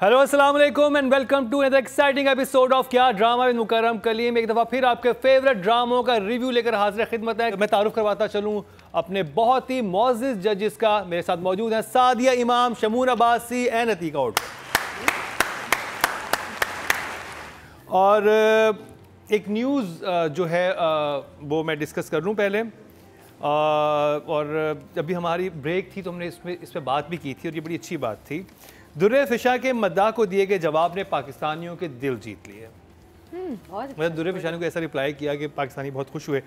Hello अस्सलाम वालेकुम and welcome to another exciting episode of Kya drama with Mukarram Kaleem. एक दफ़ा फिर आपके फेवरेट ड्रामों का रिव्यू लेकर हाजिर खिदमत है। मैं तारुफ करवाता चलूँ अपने बहुत ही मोअज़्ज़िज़ जजेस का। मेरे साथ मौजूद हैं सादिया इमाम, शमून अब्बासी एंड अतीका उट। और एक न्यूज़ जो है वो मैं डिस्कस कर लूँ पहले। और अभी हमारी ब्रेक थी तो हमने इस पर बात भी की थी और ये बड़ी अच्छी बात थी। दुर्रे फिशा के मद्दाह को दिए गए जवाब ने पाकिस्तानियों के दिल जीत लिए। मतलब दुर्रे फिशा ने को ऐसा रिप्लाई किया कि पाकिस्तानी बहुत खुश हुए।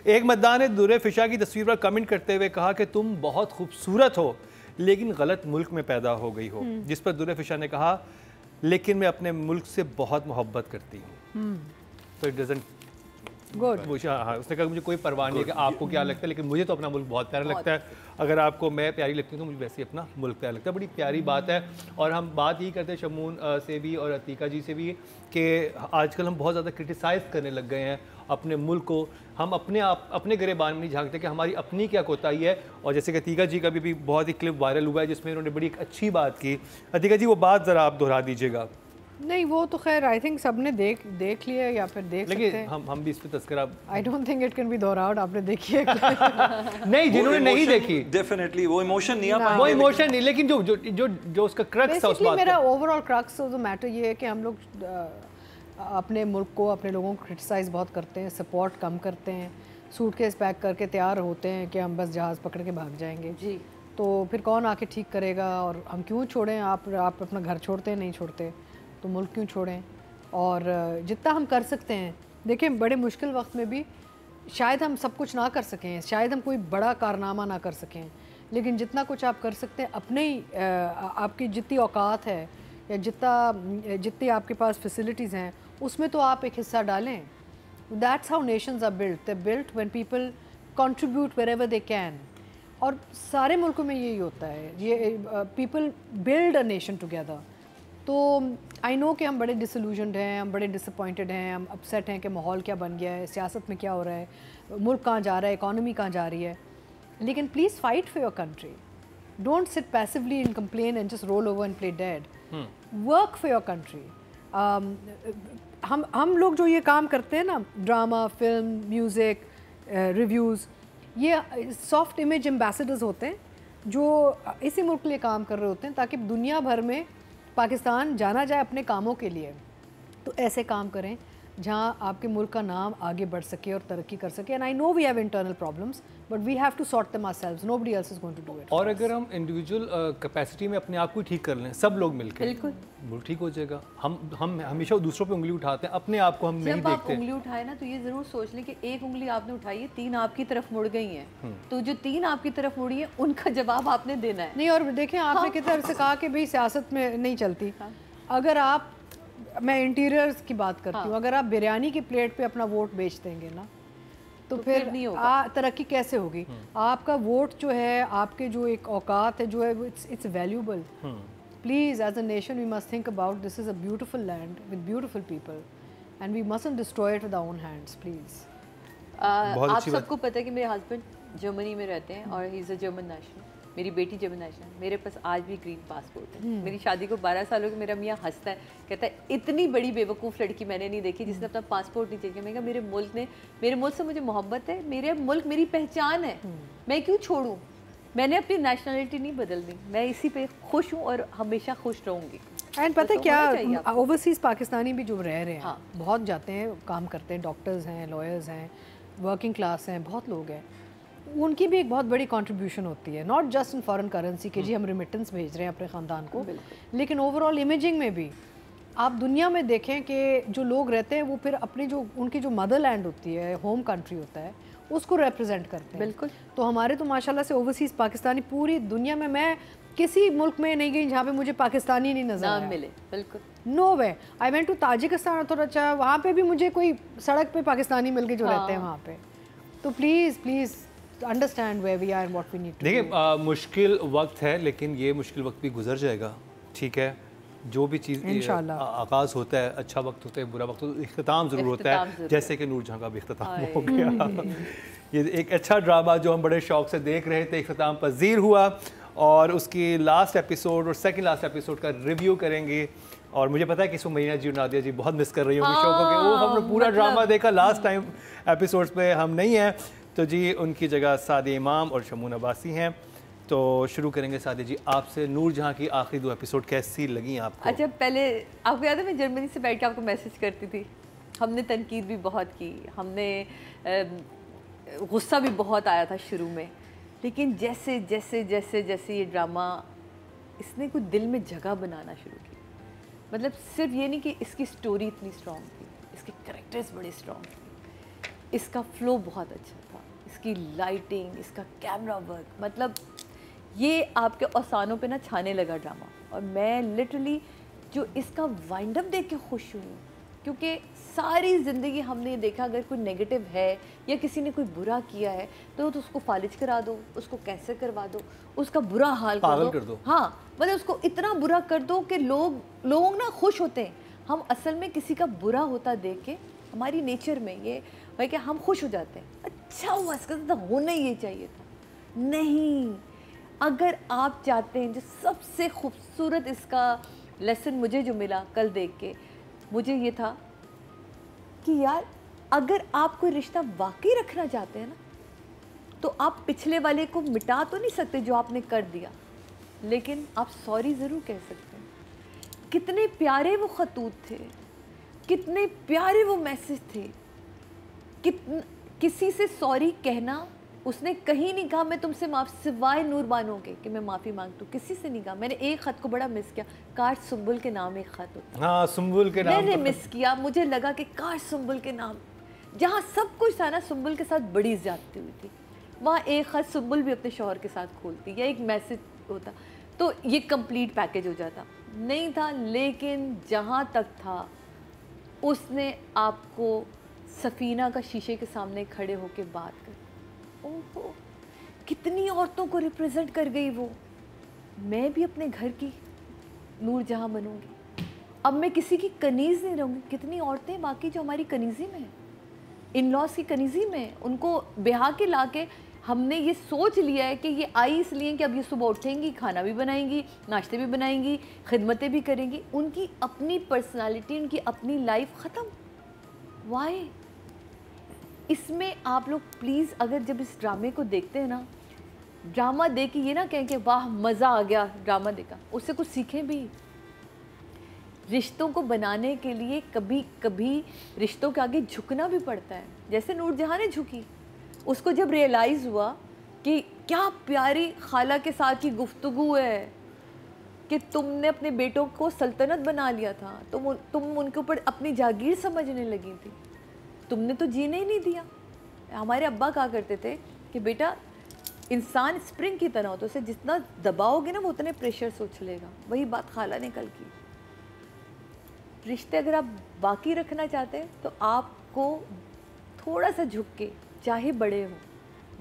एक मद्दाह ने दुर्रे फिशा की तस्वीर पर कमेंट करते हुए कहा कि तुम बहुत खूबसूरत हो लेकिन गलत मुल्क में पैदा हो गई हो। जिस पर दुर्रे फिशा ने कहा लेकिन मैं अपने मुल्क से बहुत मोहब्बत करती हूँ। तो इट डजंट गुड। हाँ, उसने कहा मुझे कोई परवाह नहीं है कि आपको क्या लगता है, लेकिन मुझे तो अपना मुल्क बहुत प्यारा लगता है। अगर आपको मैं प्यारी लगती हूँ तो मुझे वैसे ही अपना मुल्क प्यारा लगता है। बड़ी प्यारी बात है। और हम बात यही करते हैं शमून से भी और अतीका जी से भी कि आजकल हम बहुत ज़्यादा क्रिटिसाइज़ करने लग गए हैं अपने मुल्क को। हम अपने गिरेबान में नहीं झांकते कि हमारी अपनी क्या कोताही है। और जैसे कि अतीका जी का भी बहुत ही क्लिप वायरल हुआ है जिसमें उन्होंने बड़ी एक अच्छी बात की। अतीका जी वो बात ज़रा आप दोहरा दीजिएगा। नहीं, वो तो खैर आई थिंक सबने देख लिया या फिर देख सकते हैं। हम भी इस पे तस्करा I don't think it can be दोहराउट। आपने देखी है? नहीं, जिन्होंने नहीं देखी डेफिनेटली वो इमोशन नहीं आ पाएंगे। वो इमोशन नहीं, लेकिन जो उसका क्रक्स है उस बात मेरा overall crux of the matter ये है कि हम लोग अपने मुल्क को, अपने लोगों को क्रिटिसाइज़ बहुत करते हैं, सपोर्ट कम करते हैं, सूटकेस पैक करके तैयार होते हैं कि हम बस जहाज़ पकड़ के भाग जाएंगे जी। तो फिर कौन आके ठीक करेगा? और हम क्यों छोड़ें? आप अपना घर छोड़ते हैं? नहीं छोड़ते तो मुल्क क्यों छोड़ें? और जितना हम कर सकते हैं, देखिए बड़े मुश्किल वक्त में भी शायद हम सब कुछ ना कर सकें, शायद हम कोई बड़ा कारनामा ना कर सकें, लेकिन जितना कुछ आप कर सकते हैं अपने ही आपकी जितनी औकात है या जितनी आपके पास फैसिलिटीज़ हैं उसमें तो आप एक हिस्सा डालें। That's how nations are built. They built when people contribute wherever they can. और सारे मुल्कों में यही होता है, ये people build a nation together. तो आई नो कि हम बड़े डिसल्यूजनड हैं, हम बड़े डिसअपॉइंटेड हैं, हम अपसेट हैं कि माहौल क्या बन गया है, सियासत में क्या हो रहा है, मुल्क कहाँ जा रहा है, इकॉनमी कहाँ जा रही है। लेकिन please fight for your country. Don't sit passively and complain and just roll over and play dead. Work for your country. हम लोग जो ये काम करते हैं ना, ड्रामा, फिल्म, म्यूज़िक, रिव्यूज़, ये सॉफ्ट इमेज एम्बेसडर्स होते हैं जो इसी मुल्क के लिए काम कर रहे होते हैं ताकि दुनिया भर में पाकिस्तान जाना जाए अपने कामों के लिए। तो ऐसे काम करें जहां आपके मुल्क का नाम आगे बढ़ सके और तरक्की कर सके। And I know we have internal problems but we have to sort them ourselves. Nobody else is going to do it. और अगर हम इंडिविजुअल कैपेसिटी में अपने आप को ठीक कर लें, सब लोग मिलकर, बिल्कुल मुल्क ठीक हो जाएगा। हम हमेशा दूसरों पे उंगली उठाते हैं, अपने आप को हम नहीं देखते। जब आप उंगली उठाए ना तो ये जरूर सोच लें कि एक उंगली आपने उठाई है, 3 आपकी तरफ मुड़ गई हैं। तो जो 3 आपकी तरफ मुड़ी है उनका जवाब आपने देना है। नहीं, और देखें आपने कितने अर्से कहा कि भाई सियासत में नहीं चलती। अगर आप, मैं इंटीरियर्स की बात करती हूँ, अगर आप बिरयानी की प्लेट पे अपना वोट बेच देंगे ना तो फिर नहीं होगा। तरक्की कैसे होगी? आपका वोट जो है, आपके जो एक औकात है जो है, it's valuable. Please as a nation we must think about this is a beautiful land with beautiful people and we mustn't destroy it with our own hands please. आप सबको पता है कि मेरे हस्बैंड जर्मनी में रहते हैं और he is a German national. मेरी बेटी जर्मन नेशनल। मेरे पास आज भी ग्रीन पासपोर्ट है। मेरी शादी को 12 साल हो गए। मेरा मियाँ हंसता है, कहता है इतनी बड़ी बेवकूफ़ लड़की मैंने नहीं देखी जिसने अपना पासपोर्ट नहीं चाहिए। मैं कहा मेरे मुल्क से मुझे मोहब्बत है, मेरे मुल्क मेरी पहचान है, मैं क्यों छोड़ूं? मैंने अपनी नेशनलिटी नहीं बदलनी, मैं इसी पे खुश हूँ और हमेशा खुश रहूँगी। एंड पता है क्या, ओवरसीज़ पाकिस्तानी भी जो रह रहे हैं, बहुत जाते हैं, काम करते हैं, डॉक्टर्स हैं, लॉयर्स हैं, वर्किंग क्लास हैं, बहुत लोग हैं, उनकी भी एक बहुत बड़ी कंट्रीब्यूशन होती है। Not just in foreign currency के जी हम रेमिटेंस भेज रहे हैं अपने ख़ानदान को, लेकिन ओवरऑल इमेजिंग में भी आप दुनिया में देखें कि जो लोग रहते हैं वो फिर अपनी जो उनकी जो मदरलैंड होती है, होम कंट्री होता है, उसको रिप्रेजेंट करते हैं। बिल्कुल। तो हमारे तो माशाल्लाह से ओवरसीज़ पाकिस्तानी पूरी दुनिया में, मैं किसी मुल्क में नहीं गई जहाँ पे मुझे पाकिस्तानी नहीं नजर मिले। बिल्कुल no way. I went to Tajikistan, थोड़ा अच्छा, वहाँ पे भी मुझे कोई सड़क पे पाकिस्तानी मिल के जो रहते हैं वहाँ पे। तो please understand where we are and what we need to. देखिए मुश्किल वक्त है लेकिन ये मुश्किल वक्त भी गुजर जाएगा, ठीक है। जो भी चीज़ आगाज़ होता है, अच्छा वक्त होता है, बुरा वक्त होता है, इख्तिताम ज़रूर होता है। जैसे कि नूरजहां का भी इख्तिताम हो गया। ये एक अच्छा ड्रामा जो हम बड़े शौक से देख रहे थे, इख्तिताम पजीर हुआ। और उसकी लास्ट एपिसोड और सेकंड लास्ट एपिसोड का रिव्यू करेंगे। और मुझे पता है कि इसको मरीना जी और नादिया जी बहुत मिस कर रही होंगी शो को, कि वो हमने पूरा ड्रामा देखा, लास्ट टाइम एपिसोड्स पे हम नहीं हैं। तो जी उनकी जगह सादिया इमाम और शमून अब्बासी हैं। तो शुरू करेंगे सादिया जी आपसे, नूरजहां की आखिरी 2 एपिसोड कैसी लगी आपको? अच्छा, पहले आपको याद है मैं जर्मनी से बैठ के आपको मैसेज करती थी, हमने तनकीद भी बहुत की, हमने गुस्सा भी बहुत आया था शुरू में, लेकिन जैसे जैसे जैसे जैसे ये ड्रामा इसने कुछ दिल में जगह बनाना शुरू की, मतलब सिर्फ ये नहीं कि इसकी स्टोरी इतनी स्ट्रॉन्ग थी, इसके कैरेक्टर्स बड़े स्ट्रॉन्ग थे, इसका फ्लो बहुत अच्छा था, इसकी लाइटिंग, इसका कैमरा वर्क, मतलब ये आपके औसानों पे ना छाने लगा ड्रामा। और मैं लिटरली जो इसका वाइंड अप देख के खुश हुई हूँ, क्योंकि सारी ज़िंदगी हमने ये देखा अगर कोई नेगेटिव है या किसी ने कोई बुरा किया है तो उसको फालिज करा दो, उसको कैसे करवा दो, उसका बुरा हाल कर दो। हाँ, मतलब उसको इतना बुरा कर दो कि लोग ना खुश होते हैं। हम असल में किसी का बुरा होता देख के हमारी नेचर में ये है कि हम खुश हो जाते हैं, अच्छा हुआ, इसका तो होना ही ये चाहिए था। नहीं, अगर आप चाहते हैं, जो सबसे खूबसूरत इसका लेसन मुझे जो मिला कल देख के, मुझे ये था कि यार अगर आप कोई रिश्ता वाकई रखना चाहते हैं ना, तो आप पिछले वाले को मिटा तो नहीं सकते जो आपने कर दिया, लेकिन आप सॉरी ज़रूर कह सकते हैं। कितने प्यारे वो खतूत थे, कितने प्यारे वो मैसेज थे, किसी से सॉरी कहना, उसने कहीं नहीं कहा मैं तुमसे माफ़, सिवाय नूर बानो के कि मैं माफ़ी मांगती हूँ, किसी से नहीं कहा। मैंने एक ख़त को बड़ा मिस किया, काश सुम्बुल के नाम एक ख़त होता। हाँ, सुम्बुल के नाम मैंने मिस किया, मुझे लगा कि काश सुम्बुल के नाम, जहाँ सब कुछ था ना, सुम्बुल के साथ बड़ी ज़्यादती हुई थी, वहाँ एक ख़त सुम्बुल भी अपने शौहर के साथ खोलती या एक मैसेज होता तो ये कंप्लीट पैकेज हो जाता। नहीं था, लेकिन जहाँ तक था उसने आपको सफ़ीना का शीशे के सामने खड़े होकर बात कर, ओहो कितनी औरतों को रिप्रेजेंट कर गई वो। मैं भी अपने घर की नूरजहां बनूंगी, अब मैं किसी की कनीज़ नहीं रहूँगी। कितनी औरतें बाकी जो हमारी कनीज़ी में हैं, इन लॉज की कनीज़ी में, उनको ब्याह के ला के हमने ये सोच लिया है कि ये आई इसलिए कि अब ये सुबह उठेंगी, खाना भी बनाएंगी, नाश्ते भी बनाएंगी, खिदमतें भी करेंगी, उनकी अपनी पर्सनालिटी, उनकी अपनी लाइफ ख़त्म। वाई? इसमें आप लोग प्लीज़, अगर जब इस ड्रामे को देखते हैं ना, ड्रामा देख के ये ना कहें कि वाह मज़ा आ गया ड्रामा देखा, उससे कुछ सीखें भी। रिश्तों को बनाने के लिए कभी कभी रिश्तों के आगे झुकना भी पड़ता है, जैसे नूरजहां ने झुकी। उसको जब रियलाइज़ हुआ कि क्या प्यारी खाला के साथ की गुफ्तगू है कि तुमने अपने बेटों को सल्तनत बना लिया था, तुम उनके ऊपर अपनी जागीर समझने लगी थी, तुमने तो जीने ही नहीं दिया। हमारे अब्बा कहा करते थे कि बेटा इंसान स्प्रिंग की तरह हो, तो उसे जितना दबाओगे ना वो उतने प्रेशर से उछलेगा। वही बात खाला ने कल की। रिश्ते अगर आप बाकी रखना चाहते हैं तो आपको थोड़ा सा झुक के, चाहे बड़े हो,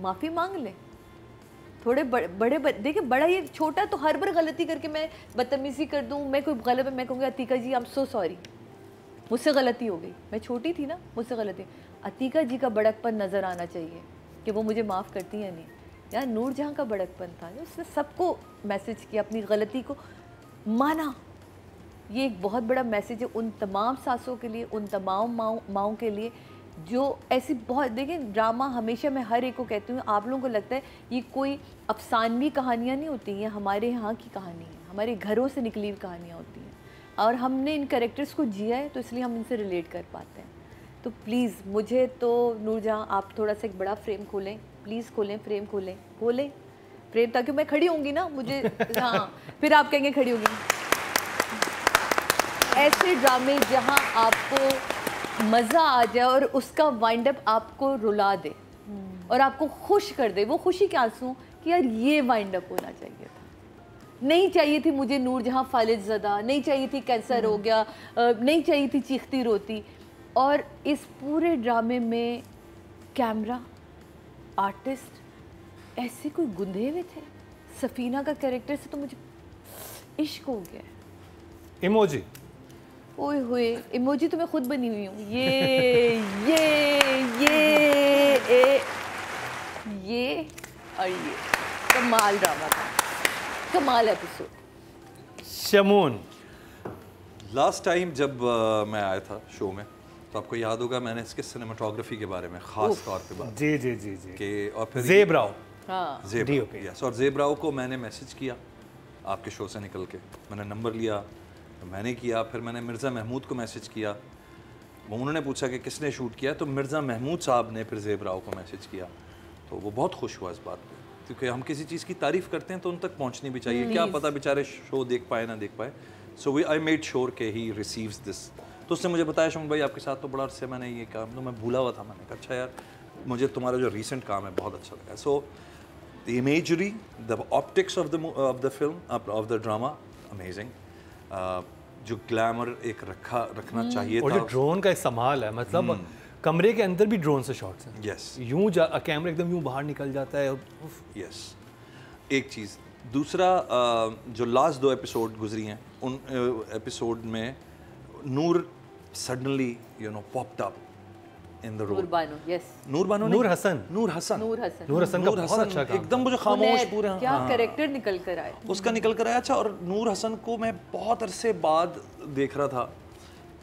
माफ़ी मांग लें। थोड़े बड़े देखिए, बड़ा ये छोटा तो हर बार गलती करके मैं बदतमीज़ी कर दूँ, मैं कोई गलत, मैं कहूँगी अतीका जी आई एम सो सॉरी, मुझसे गलती हो गई, मैं छोटी थी ना, मुझसे गलती। अतीका जी का बड़कपन नज़र आना चाहिए कि वो मुझे माफ़ करती या नहीं। यार नूरजहां का बड़कपन था, उसने सबको मैसेज किया, अपनी गलती को माना। ये एक बहुत बड़ा मैसेज है उन तमाम सासों के लिए, उन तमाम माँओं के लिए जो ऐसी बहुत, देखिए ड्रामा हमेशा मैं हर एक को कहती हूँ, आप लोगों को लगता है ये कोई अफसानवी कहानियाँ नहीं होती हैं, हमारे यहाँ की कहानी है, हमारे घरों से निकली हुई कहानियाँ होती हैं, और हमने इन कैरेक्टर्स को जिया है तो इसलिए हम इनसे रिलेट कर पाते हैं। तो प्लीज़ मुझे तो नूरजहां आप थोड़ा सा एक बड़ा फ्रेम खोलें, प्लीज़ खोलें, फ्रेम खोलें फ्रेम, ताकि मैं खड़ी होंगी ना, मुझे हाँ फिर आप कहेंगे खड़ी होंगी। ऐसे ड्रामे जहाँ आपको मज़ा आ जाए और उसका वाइंड अप आपको रुला दे और आपको खुश कर दे, वो खुशी के आंसू कि यार ये वाइंड अप होना चाहिए था, नहीं चाहिए थी मुझे नूरजहां फालिज ज़दा, नहीं चाहिए थी कैंसर हो गया, नहीं चाहिए थी चीखती रोती। और इस पूरे ड्रामे में कैमरा, आर्टिस्ट ऐसे कोई गुंधे हुए थे। सफ़ीना का कैरेक्टर से तो मुझे इश्क हो गया। इमोजी, ओए होए, इमोजी तो मैं खुद बनी हुई हूँ। ये और ये कमाल ड्रामा था। कमाल एपिसोड। शमून, लास्ट टाइम जब मैं आया था शो में तो आपको याद होगा मैंने इसके सिनेमाटोग्राफी के बारे में खास तौर पे बात जी जी जी जी कि और फिर ज़ेब राव, हाँ यस, और ज़ेब राव को मैंने मैसेज किया आपके शो से निकल के, मैंने नंबर लिया, मैंने किया, फिर मैंने मिर्ज़ा महमूद को मैसेज किया, उन्होंने पूछा कि किसने शूट किया, तो मिर्ज़ा महमूद साहब ने फिर ज़ेब राव को मैसेज किया, तो वो बहुत खुश हुआ इस बात पे, क्योंकि हम किसी चीज़ की तारीफ़ करते हैं तो उन तक पहुंचनी भी चाहिए, क्या पता बेचारे शो देख पाए ना देख पाए। सो आई मेड श्योर के ही रिसीव्स दिस। तो उसने मुझे बताया शमून भाई आपके साथ तो बड़ा अरसे मैंने ये काम, तो मैं भूला हुआ था, मैंने कहा अच्छा यार मुझे तुम्हारा जो रीसेंट काम है बहुत अच्छा लगा। So the imagery, the optics of the film, of the drama, amazing. जो ग्लैमर एक रखना चाहिए और था, जो ड्रोन का इस्तेमाल है, मतलब कमरे के अंदर भी ड्रोन से शॉट्स हैं। यस यूं कैमरा एकदम यूं बाहर निकल जाता है। यस, एक चीज़। दूसरा जो लास्ट 2 एपिसोड गुजरी हैं उन एपिसोड में Noor suddenly popped up in the role. Noor Hasan का बहुत अच्छा काम, एकदम मुझे खामोश पूरा क्या कैरेक्टर निकल कर आया उसका निकल कर आया। अच्छा, और नूर हसन को मैं बहुत अरसे बाद देख रहा था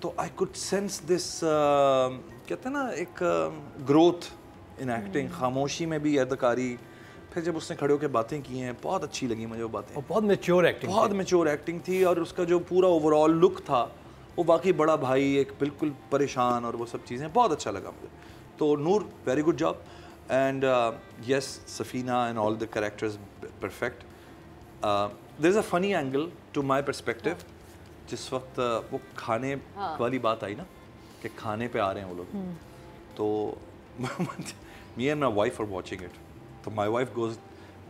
तो आई कुड सेंस दिस, कहते हैं ना एक ग्रोथ इन एक्टिंग, खामोशी में भी अदाकारी। फिर जब उसने खड़े होकर बातें की हैं बहुत अच्छी लगी मुझे वो बातें, और बहुत मैच्योर एक्टिंग थी और उसका जो पूरा ओवरऑल लुक था वो बाकी बड़ा भाई एक बिल्कुल परेशान और वो सब चीज़ें बहुत अच्छा लगा मुझे। तो Noor very good job and yes Safina and all the characters perfect. There is a funny angle to my perspective, जिस वक्त वो खाने वाली बात आई ना कि खाने पे आ रहे हैं वो लोग, तो me and my wife are watching it, तो माय वाइफ गोज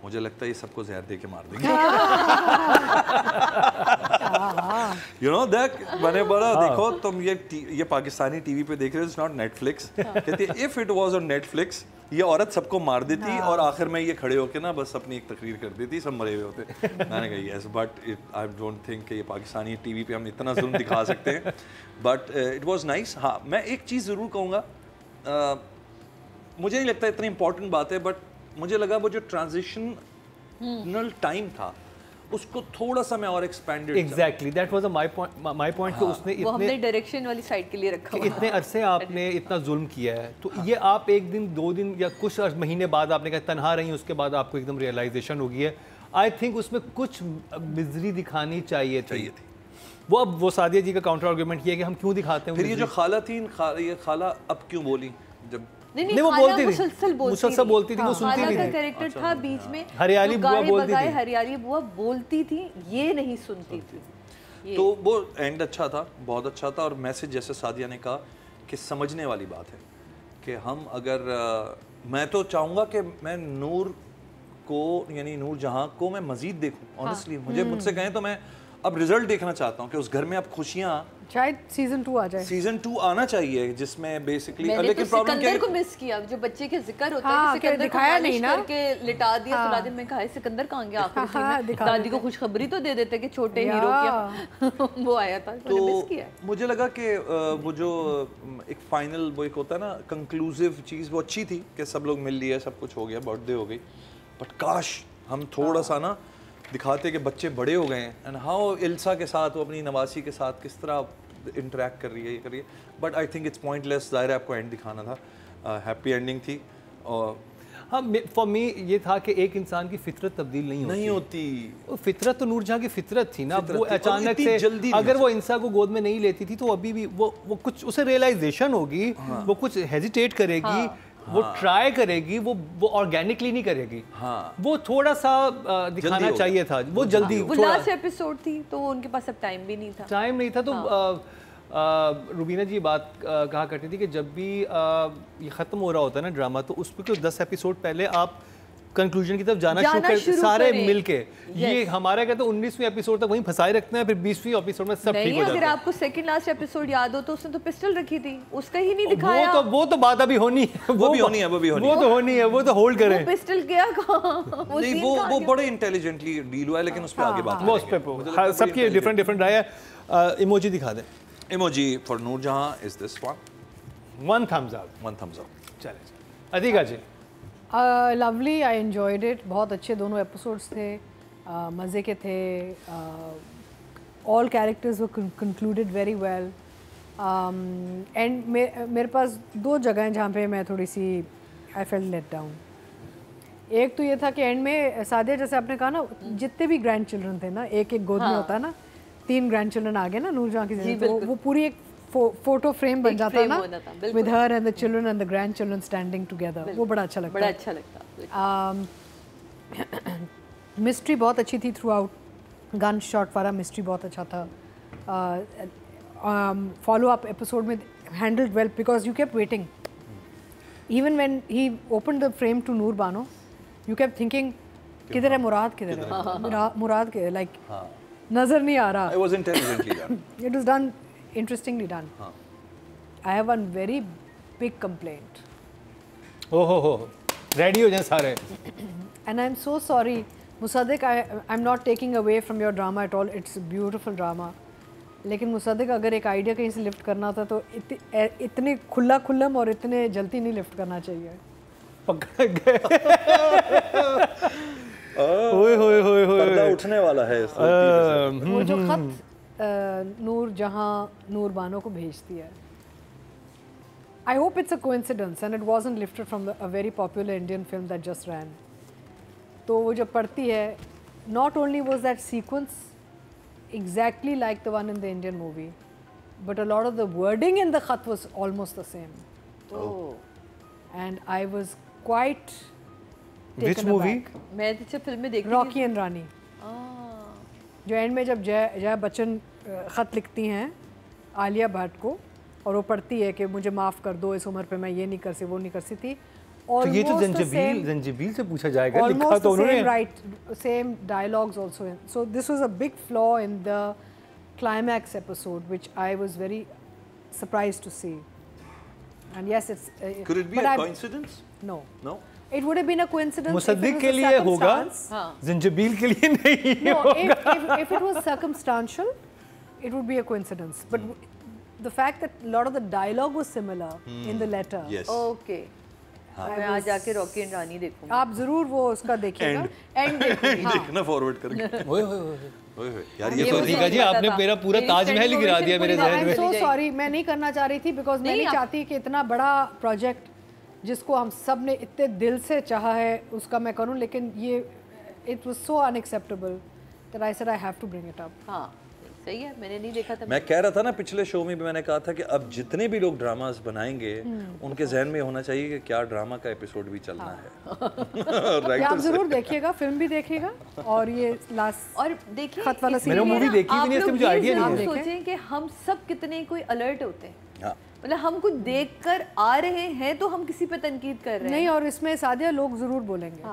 मुझे लगता है ये सबको जहर दे के मार देंगे। यू नो दैट, मैंने बोला देखो तुम ये पाकिस्तानी टीवी पे देख रहे हो, इट्स नॉट नेटफ्लिक्स। कहती है if it was on Netflix ये औरत सबको मार देती और आखिर में ये खड़े होके ना बस अपनी एक तकरीर कर देती, सब मरे हुए होते। मैंने कहा yes, but I don't think कि ये पाकिस्तानी टीवी पे हम इतना जुल्म दिखा सकते हैं, बट इट वाज नाइस। हाँ, मैं एक चीज़ ज़रूर कहूँगा, मुझे नहीं लगता इतनी इंपॉर्टेंट बात है, बट मुझे लगा वो जो ट्रांजिशनल टाइम था उसको थोड़ा सा मैं और expanded. Exactly, that was my point कि उसने वो हमने डायरेक्शन वाली साइड के लिए रखा हुआ, इतने अरसे आपने इतना जुल्म किया है, तो ये आप एक दिन 2 दिन या कुछ महीने बाद आपने कहा तन्हा रही, उसके बाद आपको एकदम रियलाइजेशन हो गई है। आई थिंक उसमें कुछ मिजरी दिखानी चाहिए थी। वो अब वो सादिया जी का काउंटर आर्गुमेंट ये है कि हम क्यों दिखाते हैं। फिर ये जो खाला थी, ये खाला अब क्यों बोली? जब नहीं वो बोलती थी, मुसलसल बोलती थी, वो सुनती नहीं थी। खाला का कैरेक्टर था बीच में, हरियाली बुआ बोलती थी, हरियाली बुआ बोलती थी, ये नहीं सुनती थी। तो वो एंड अच्छा था, बहुत अच्छा था। और मैसेज जैसे सादिया ने कहा कि समझने वाली बात है कि हम अगर मैं तो चाहूँगा कि मैं नूर को, यानी नूर जहाँ को मैं मजीद देखूँ। ऑनेस्टली मुझे मुझसे कहें तो मैं अब रिजल्ट देखना चाहता हूँ कि उस घर में अब खुशियाँ, शायद सीजन 2 आ जाए। सीजन 2 आना चाहिए जिसमें बेसिकली, लेकिन प्रॉब्लम क्या है, को मिस किया जो बच्चे के जिक्र होता है, सिकंदर दिखाया नहीं ना, करके लिटा दिया सुला दिन में, कहा सिकंदर कहां गया आखिर में, दादी को खुशखबरी तो दे देते कि छोटे हीरो क्या वो आया था, तो मिस किया। मुझे लगा कि वो जो एक फाइनल वो एक होता है ना कंक्लूसिव चीज, वो अच्छी थी कि सब लोग मिल लिए, सब कुछ हो गया, बर्थडे हो गई, बट काश हम थोड़ा सा ना दिखाते कि बच्चे बड़े हो गए हैं एंड हाउ इल्सा के साथ, वो अपनी नवासी के साथ किस तरह इंटरेक्ट कर रही है, ये कर रही है। But I think it's pointless, ज़ाहिर है आपको एंड दिखाना था, हैप्पी एंडिंग थी। और हाँ, फॉर मी ये था कि एक इंसान की फितरत तब्दील नहीं होती। फितरत तो नूरजहां की फितरत थी ना, वो अचानक से जल्दी अगर वो इंसान को गोद में नहीं लेती थी तो अभी भी वो कुछ उसे रियलाइजेशन होगी, वो कुछ हेजिटेट करेगी, वो ट्राई करेगी, वो ऑर्गेनिकली नहीं करेगी। वो थोड़ा सा दिखाना चाहिए था, वो जल्दी। वो लास्ट एपिसोड थी तो उनके पास अब टाइम भी नहीं था। तो रुबीना जी बात कहा करती थी कि जब भी ये ख़त्म हो रहा होता है ना ड्रामा, तो उस पर 10 एपिसोड पहले आप कंक्लूजन की तरफ जाना शुरू सारे मिलके। ये हमारा कहते हैं 19वीं एपिसोड तक वहीं फंसाए रखते हैं, फिर 20वीं एपिसोड में सब ठीक हो जाता है। अगर आपको सेकंड लास्ट एपिसोड याद हो तो उसने तो पिस्टल रखी थी, उसका ही नहीं दिखाया। वो तो बात अभी होनी है, वो तो होनी है, वो तो होल्ड करें। वो पिस्टल गया कहां? नहीं, वो बड़े इंटेलिजेंटली डील हुआ है, लेकिन उस पे आगे बात वो उस पे सबकी डिफरेंट राय है। इमोजी दिखा दें। Emoji for Noorjahan is this one thumbs up। चले Atiqa ji. Lovely, I enjoyed it, बहुत अच्छे दोनों एपिसोड्स थे। मज़े के थे, ऑल कैरेक्टर्स वो कंक्लूडेड वेरी वेल। एंड मेरे पास 2 जगह हैं जहाँ पे मैं थोड़ी सी आई फेल्ट लेट डाउन। एक तो ये था कि एंड में सादिया, जैसे आपने कहा ना, जितने भी ग्रैंड चिल्ड्रन थे ना, एक एक गोद में होता है ना, 3 ग्रैंड चिल्ड्रन आ गए ना नूरजहां की ज़िंदगी, तो वो पूरी एक फोटो फ्रेम बन जाता ना, with her and the children and the grand children standing together, वो बड़ा अच्छा लगता, बड़ा अच्छा लगता। मिस्ट्री बहुत अच्छी थी थ्रू आउट, गन शॉट वाला मिस्ट्री बहुत अच्छा था। फॉलो अप एपिसोड में handled well because you kept waiting, even when he opened the frame to Noor Bano, you kept thinking किधर है मुराद, किधर है मुराद के, लाइक नजर नहीं आ रहा। It was intelligently done. It was done interestingly done. I have one very big complaint. हो ready हो जाए सारे। And I'm so sorry, Musaddiq, I'm not taking away from your drama at all. It's a beautiful drama. लेकिन मुसद्दिक, अगर एक idea कहीं से lift करना था तो इतने खुल्लम और इतने जल्दी नहीं लिफ्ट करना चाहिए। पकड़ गए। ओए पर्दा उठने वाला है। वो जो खत नूर बानो को भेजती है, I hope it's a coincidence and it wasn't lifted from a very popular Indian film that just ran. तो वो जब पढ़ती है, not only was that sequence exactly like the one in the Indian movie, but a lot of the wording in the khat was almost the same. Oh. And I was quite taken Which movie? aback. मैं तो जब film में देखती Rocky and रानी, जो and में जब जया बच्चन ख़त लिखती हैं आलिया भट्ट को और वो पढ़ती है कि मुझे माफ़ कर दो, इस उम्र पे मैं ये नहीं कर सकती, वो नहीं कर सकती। तो ये तो जंजीबील से पूछा जाएगा, लिखा तो उन्होंने। Right, same dialogues also. So this was a big flaw in the climax episode, which I was very surprised to see. And yes, it's. Could it be a coincidence? No. No. It would have been a coincidence. Mossadegh के लिए होगा, जंजीबील के लिए नहीं होगा. If it was circumstantial, it would be a coincidence. But the fact that a lot of the dialogue was similar in the letter. Yes. Okay. मैं आज जाके रॉकी एंड रानी देखूंगी। आप जरूर वो उसका देखिएगा। एंड देखना फॉरवर्ड करके। ओए यार ये तो रिका जी, आपने मेरा पूरा ताजमहल ही गिरा दिया मेरे जहन में। I'm so sorry, मैं नहीं करना चाह रही थी बिकॉज मैं नहीं चाहती कि इतना बड़ा प्रोजेक्ट जिसको हम सब ने इतने दिल से चाहा है उसका मैं करूं, लेकिन ये it was so unacceptable that I said I have to bring it up. हाँ सही है, मैंने नहीं देखा था। मैं कह रहा था ना पिछले शो में भी, मैंने कहा था कि अब जितने भी लोग ड्रामास बनाएंगे उनके जहन में होना चाहिए कि क्या ड्रामा का एपिसोड भी चलना है। आप जरूर देखिएगा, फिल्म भी देखिएगा और ये लास्ट और देखिए खत वाला मैंने मूवी देखी भी नहीं, इसलिए मुझे आइडिया नहीं है। सोचें कि हम सब कितने कोई अलर्ट होते हैं, मतलब हम कुछ देखकर आ रहे हैं तो हम किसी पे तनकीद कर रहे हैं नहीं, और इसमें सादिया लोग जरूर बोलेंगे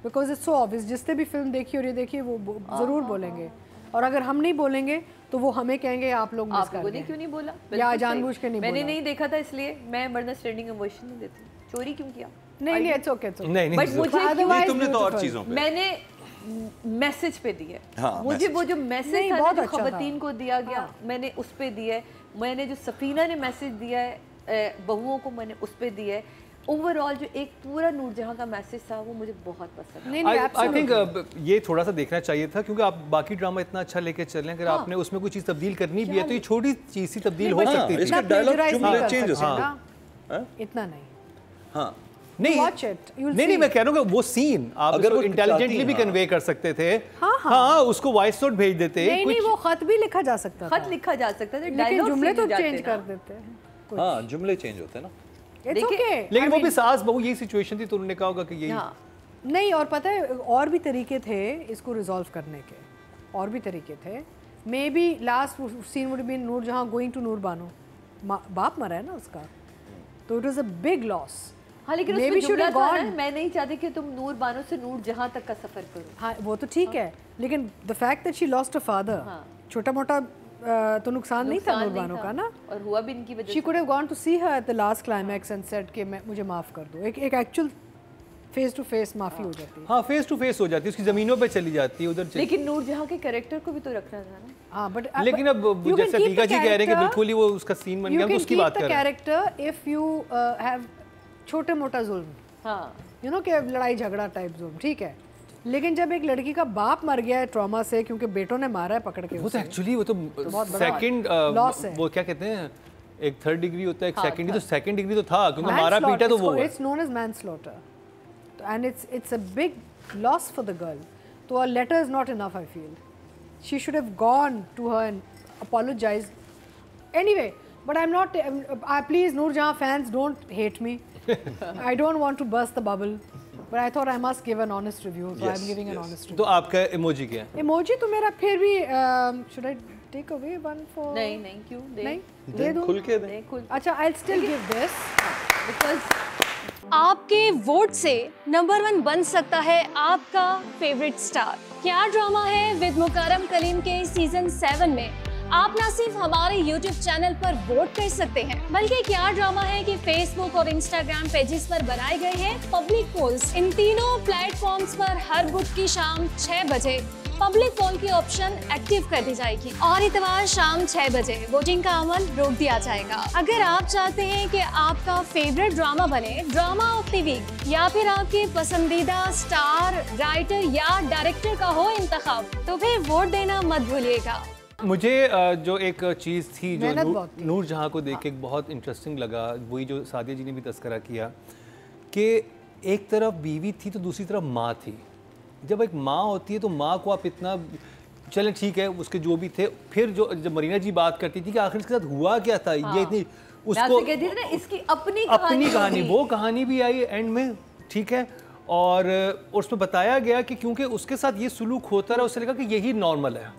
बिकॉज इट्स सो ऑब्वियस, जिसने भी फिल्म देखी और ये देखी वो जरूर बोलेंगे, और अगर हम नहीं बोलेंगे तो वो हमें कहेंगे आप लोग मिस कर रहे हैं। क्यों नहीं बोला या जानबूझ के नहीं बोला। मैंने नहीं देखा था इसलिए मैं मर्ना स्टैंडिंग ओवेशन नहीं देती। चोरी क्यों किया? नहीं इट्स ओके, नहीं बट मुझे तुमने तो और चीजों पे मैंने मैसेज पे दिया है। मुझे वो जो मैसेज था जो खवातीन को दिया गया मैंने उस पे दिया है। मैंने जो सफीना ने मैसेज दिया है बहुओं को मैंने उस पे दिया है। ओवरऑल जो एक पूरा नूरजहां का मैसेज था वो मुझे बहुत पसंद है। आई थिंक ये थोड़ा सा देखना चाहिए था क्योंकि आप बाकी ड्रामा इतना अच्छा लेके चल रहे हैं, अगर आपने उसमें कोई चीज़ तब्दील करनी भी है तो ये छोटी चीज़ सी तब्दील हो सकती थी। इसका डायलॉग चेंज हो सकता है, इतना नहीं। हाँ नहीं मैं कह रहा हूँ कि वो सीन आप अगर इंटेलिजेंटली भी कन्वे कर सकते थे। हाँ उसको वॉइस नोट भेज देते। नहीं वो खत भी लिखा जा सकता था, खत लिखा जा सकता था, लेकिन जुमले तो चेंज कर देते हैं। हाँ जुमले चेंज होते हैं ना, लेकिन वो भी सास बहू यही सिचुएशन थी तो उन्होंने कहा होगा कि यही नहीं। और पता है और भी तरीके थे इसको रिजॉल्व करने के, और भी तरीके थे। Maybe last scene would be Noorjahan going to Noor Bano, बाप मरा है ना उसका, तो it was a big loss. हाँ लेकिन उसमें जुमला था ना, मैं नहीं चाहती कि तुम नूर बानो से नूर जहां तक का सफर करो। हाँ वो तो ठीक है, लेकिन the fact that she lost a father, छोटा मोटा तो नुकसान नहीं था नूर बानो का ना, और हुआ भी इनकी वजह से। She could have gone to see her at the last climax and said कि मैं मुझे माफ कर दो। एक एक्चुअल फेस टू फेस माफी हो जाती है। हाँ फेस टू फेस हो जाती है, उसकी जमीनों पे चली जाती है उधर। लेकिन नूरजहां के कैरेक्टर को भी तो रखना था ना। हाँ बट लेकिन अब जैसे टीका जी कह रहे हैं कि बिल्कुल ही वो उसका सीन बन गया, हम उसकी बात कर रहे हैं। कैरेक्टर इफ यू हैव छोटे मोटा जुल्म, हाँ यू नो कि लड़ाई झगड़ा टाइप जुल्म, ठीक है, लेकिन जब एक लड़की का बाप मर गया है ट्रॉमा से क्योंकि बेटों ने मारा है पकड़ के, वो तो एक्चुअली वो तो सेकंड वो क्या कहते हैं, एक थर्ड डिग्री होता है, एक सेकंड डिग्री, तो सेकंड डिग्री तो था क्योंकि मारा पीटा तो वो it's known as manslaughter and it's a big loss for the girl. तो a letter is not enough. I feel she should have gone to her and apologize. Anyway, but I'm not. Please, Noorjahan fans, don't hate me. I don't want to burst the bubble, but I thought I must give an honest review. So I'm giving an honest review. तो आपका emoji क्या है? Emoji तो मेरा फिर भी should I take away one for? नहीं क्यों नहीं दे दूँ. खुल के दे. अच्छा, I'll still give this because आपके वोट से नंबर 1 बन सकता है आपका फेवरेट स्टार. क्या ड्रामा है विद मुकर्रम कलीम के सीजन 7 में आप न सिर्फ हमारे YouTube चैनल पर वोट कर सकते हैं, बल्कि क्या ड्रामा है कि Facebook और Instagram पेजेस पर बनाए गए हैं पब्लिक पोल्स. इन तीनों प्लेटफॉर्म्स पर हर बुध की शाम 6 बजे पब्लिक पोल की ऑप्शन एक्टिव कर दी जाएगी और इतवार शाम 6 बजे वोटिंग का अमल रोक दिया जाएगा. अगर आप चाहते हैं कि आपका फेवरेट ड्रामा बने ड्रामा ऑफ द वीक या फिर आपके पसंदीदा स्टार, राइटर या डायरेक्टर का हो इंतखाब, तो फिर वोट देना मत भूलिएगा. मुझे जो एक चीज़ थी जो नूरजहां को देख के बहुत इंटरेस्टिंग लगा, वही जो सादिया जी ने भी तस्करा किया कि एक तरफ बीवी थी तो दूसरी तरफ माँ थी. जब एक माँ होती है तो माँ को आप इतना, चले ठीक है उसके जो भी थे, फिर जो जब मरीना जी बात करती थी कि आखिर इसके साथ हुआ क्या था, ये इतनी उसको कहती थी ना इसकी अपनी कहानी, वो कहानी भी आई एंड में, ठीक है. और उसमें बताया गया कि क्योंकि उसके साथ ये सुलूक होता रहा, उससे लगा कि यही नॉर्मल है.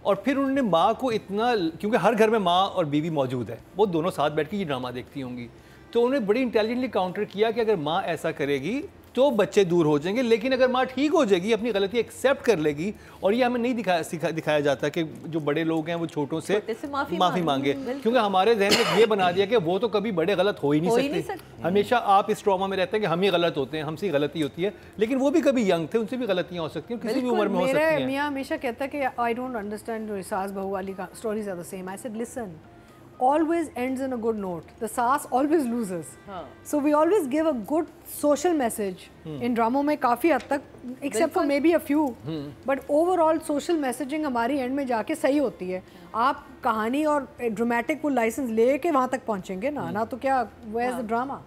और फिर उन्होंने माँ को इतना, क्योंकि हर घर में माँ और बीवी मौजूद है, वो दोनों साथ बैठ के ये ड्रामा देखती होंगी, तो उन्होंने बड़ी इंटेलिजेंटली काउंटर किया कि अगर माँ ऐसा करेगी तो बच्चे दूर हो जाएंगे, लेकिन अगर माँ ठीक हो जाएगी, अपनी गलती एक्सेप्ट कर लेगी, और ये हमें नहीं दिखाया जाता कि जो बड़े लोग हैं वो छोटों से माफ़ी मांगे, क्योंकि हमारे जहन में ये बना दिया कि वो तो कभी बड़े गलत हो ही नहीं सकते. हमेशा आप इस ट्रॉमा में रहते हैं कि हम ही गलत होते हैं, हमसे गलती होती है, लेकिन वो भी कभी यंग थे, उनसे भी गलतियाँ हो सकती हैं, किसी भी उम्र में हो सकती हैं. मियाँ हमेशा कहता है कि आई डोंट अंडरस्टैंड सास बहू वाली stories are the same. I said listen, always ends in a good note. The sass always loses. So we always give a good social message in drama में काफ़ी हद तक, except for maybe a few. But overall social messaging हमारी end में जाके सही होती है. आप कहानी और dramatic वो license लेके वहाँ तक पहुँचेंगे ना तो क्या, where's the drama?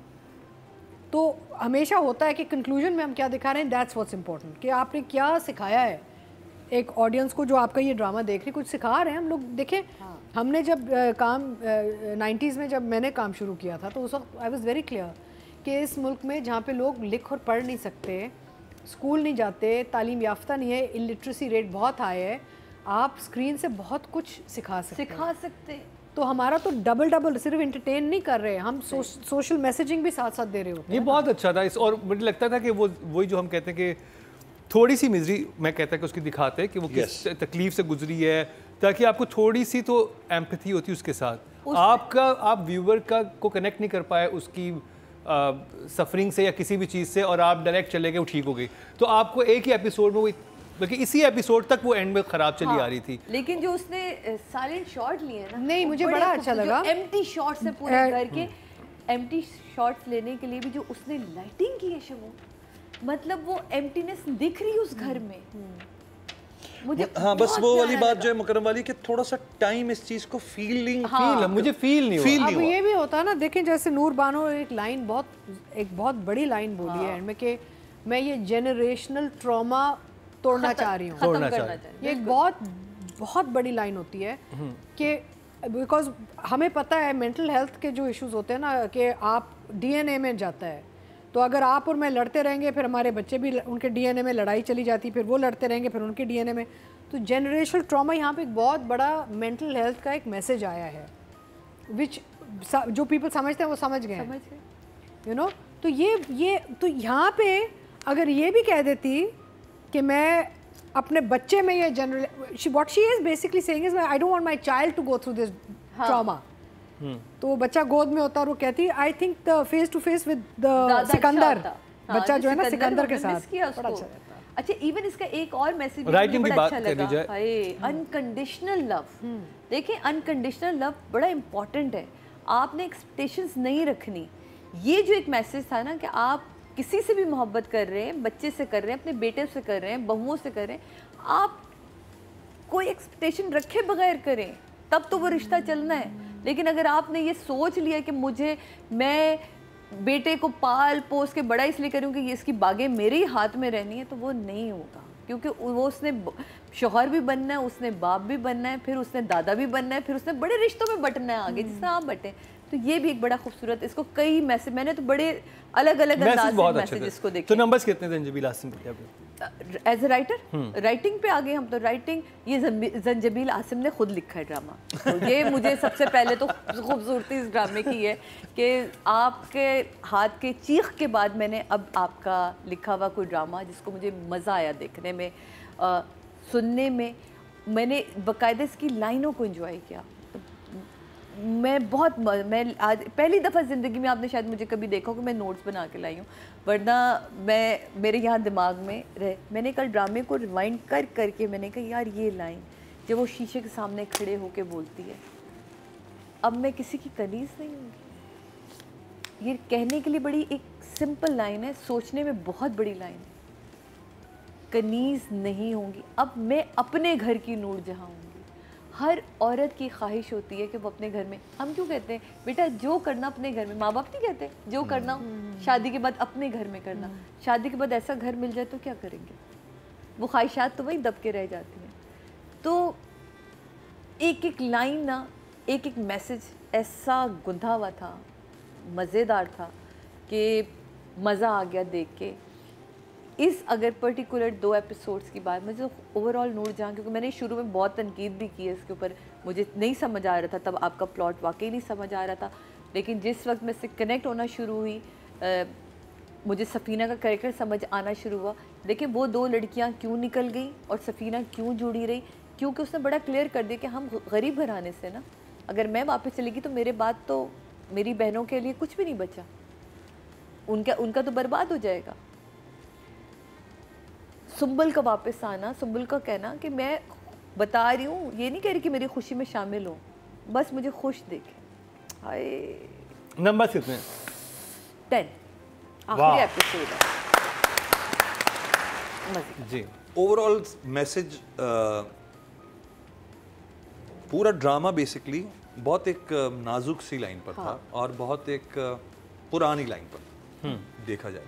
तो हमेशा होता है कि conclusion में हम क्या दिखा रहे हैं, that's what's important. कि आपने क्या सिखाया है एक ऑडियंस को जो आपका ये ड्रामा देख रही, कुछ सिखा रहे हैं हम लोग. देखें हमने जब काम 90s में जब मैंने काम शुरू किया था तो उस वक्त आई वाज वेरी क्लियर कि इस मुल्क में जहाँ पे लोग लिख और पढ़ नहीं सकते, स्कूल नहीं जाते, तालीम याफ्ता नहीं है, इलिटरेसी रेट बहुत हाई है, आप स्क्रीन से बहुत कुछ सिखा सकते. तो हमारा तो डबल सिर्फ इंटरटेन नहीं कर रहे, हम सोशल मैसेजिंग भी साथ साथ दे रहे होते हैं. ये बहुत अच्छा था इस, और मुझे लगता था कि वो वही जो हम कहते हैं कि थोड़ी सी मिजरी, मैं कहता कि उसकी दिखाते हैं कि वो किस तकलीफ से गुजरी है, ताकि आपको थोड़ी सी तो एम्पैथी होती है उसके साथ. आप व्यूवर का को कनेक्ट नहीं कर पाए उसकी सफरिंग से या किसी भी चीज़ से, और आप डायरेक्ट चले गए वो ठीक हो गई, तो आपको एक ही एपिसोड में वो, बल्कि इसी एपिसोड तक वो एंड में ख़राब चली आ रही थी. लेकिन जो उसने साइलेंट शॉट लिए ना, नहीं मुझे बड़ा अच्छा लगा. एम्प्टी शॉट से पूरे करके, एम्प्टी शॉट्स लेने के लिए भी जो उसने लाइटिंग की है शमू, मतलब वो एम्प्टीनेस दिख रही है उस घर में. मुझे हाँ बस वो वाली बात जो है मुकर्रम वाली कि थोड़ा सा टाइम इस चीज को मुझे फील नहीं हुआ. अब ये भी होता है ना, देखें जैसे नूर बानो एक बहुत बड़ी लाइन बोली है में कि मैं ये जेनरेशनल ट्रॉमा तोड़ना चाह रही हूँ. ये एक बहुत बड़ी लाइन होती है कि बिकॉज हमें पता है मेंटल हेल्थ के जो इश्यूज होते हैं ना, कि आप डीएनए में जाता है, तो अगर आप और मैं लड़ते रहेंगे फिर हमारे बच्चे भी, उनके डीएनए में लड़ाई चली जाती, फिर वो लड़ते रहेंगे फिर उनके डीएनए में. तो जनरेशनल ट्रॉमा यहाँ पे एक बहुत बड़ा मेंटल हेल्थ का एक मैसेज आया है, विच जो पीपल समझते हैं वो समझ गए, यू नो. तो ये तो यहाँ पे अगर ये भी कह देती कि मैं अपने बच्चे में ये general, what she is basically saying is I don't want my child to go through this trauma. तो वो बच्चा गोद में होता है और वो कहती I think the face to face with the Sikandar, बच्चा जो है ना सिकंदर के साथ, बड़ा अच्छा रहता. अच्छा, इवन इसका एक और मैसेज भी बड़ा अच्छा लगा, अनकंडीशनल लव. देखिए अनकंडीशनल लव बड़ा इंपॉर्टेंट है, आपने एक्सपेक्टेशंस नहीं रखनी. ये जो एक मैसेज था ना कि आप किसी से भी मोहब्बत कर रहे हैं, बच्चे से कर रहे हैं, अपने बेटे से कर रहे हैं, बहुओं से कर रहे हैं, आप कोई एक्सपेक्टेशन रखे बगैर करें, तब तो वो रिश्ता चलना है। लेकिन अगर आपने ये सोच लिया कि मैं बेटे को पाल पोस के बड़ा इसलिए करूँ कि ये इसकी बागें मेरे ही हाथ में रहनी है, तो वो नहीं होगा। क्योंकि वो उसने शौहर भी बनना है, उसने बाप भी बनना है, फिर उसने दादा भी बनना है, फिर उसने बड़े रिश्तों में बटना है आगे, जिस तरह आप बटे। तो ये भी एक बड़ा खूबसूरत, इसको कई मैसेज, मैंने तो बड़े अलग अलग अंदाज से मैसेजेस को देखे। तो नंबर्स कितने थे जंजीबिल आसिम के? एज ए राइटर, राइटिंग पे आ गए हम। तो राइटिंग ये जंजीबिल आसिम ने खुद लिखा है ड्रामा, तो ये मुझे सबसे पहले तो खूबसूरती इस ड्रामे की है कि आपके हाथ के चीख के बाद मैंने अब आपका लिखा हुआ कोई ड्रामा जिसको मुझे मज़ा आया देखने में, सुनने में, मैंने बाकायदा इसकी लाइनों को एंजॉय किया। मैं आज पहली दफ़ा ज़िंदगी में, आपने शायद मुझे कभी देखा हो कि मैं नोट्स बना के लाई हूँ, वरना मेरे यहाँ दिमाग में रहे। मैंने कल ड्रामे को रिवाइंड करके मैंने कहा यार ये लाइन जब वो शीशे के सामने खड़े होके बोलती है, अब मैं किसी की कनीज़ नहीं हूँगी। ये कहने के लिए बड़ी एक सिंपल लाइन है, सोचने में बहुत बड़ी लाइन है। कनीज़ नहीं होंगी, अब मैं अपने घर की नूर जहाँ हूँगी। हर औरत की ख्वाहिश होती है कि वो अपने घर में, हम क्यों कहते हैं बेटा जो करना अपने घर में, माँ बाप नहीं कहते जो करना शादी के बाद अपने घर में करना। शादी के बाद ऐसा घर मिल जाए तो क्या करेंगे, वो ख्वाहिशात तो वहीं दब के रह जाती हैं। तो एक एक लाइन ना, एक एक मैसेज ऐसा गुंधा हुआ था, मज़ेदार था कि मज़ा आ गया देख के। इस अगर पर्टिकुलर 2 एपिसोड्स की बात, मुझे ओवरऑल नूरजहां, क्योंकि मैंने शुरू में बहुत तनकीद भी की है इसके ऊपर, मुझे नहीं समझ आ रहा था तब, आपका प्लॉट वाकई नहीं समझ आ रहा था। लेकिन जिस वक्त मैं से कनेक्ट होना शुरू हुई, मुझे सफ़ीना का कैरेक्टर समझ आना शुरू हुआ। देखिए वो 2 लड़कियां क्यों निकल गई और सफ़ीना क्यों जुड़ी रही, क्योंकि उसने बड़ा क्लियर कर दिया कि हम गरीब घराने से ना, अगर मैं वापस चलेगी तो मेरे बाद तो मेरी बहनों के लिए कुछ भी नहीं बचा, उनका तो बर्बाद हो जाएगा। सुंबल का वापस आना, सुंबल का कहना कि मैं बता रही हूँ, ये नहीं कह रही कि मेरी खुशी में शामिल हो, बस मुझे खुश देखे। हाय नंबर कितने? 10 आखिरी एपिसोड है जी। ओवरऑल मैसेज, पूरा ड्रामा बेसिकली बहुत एक नाजुक सी लाइन पर था और बहुत एक पुरानी लाइन पर देखा जाए।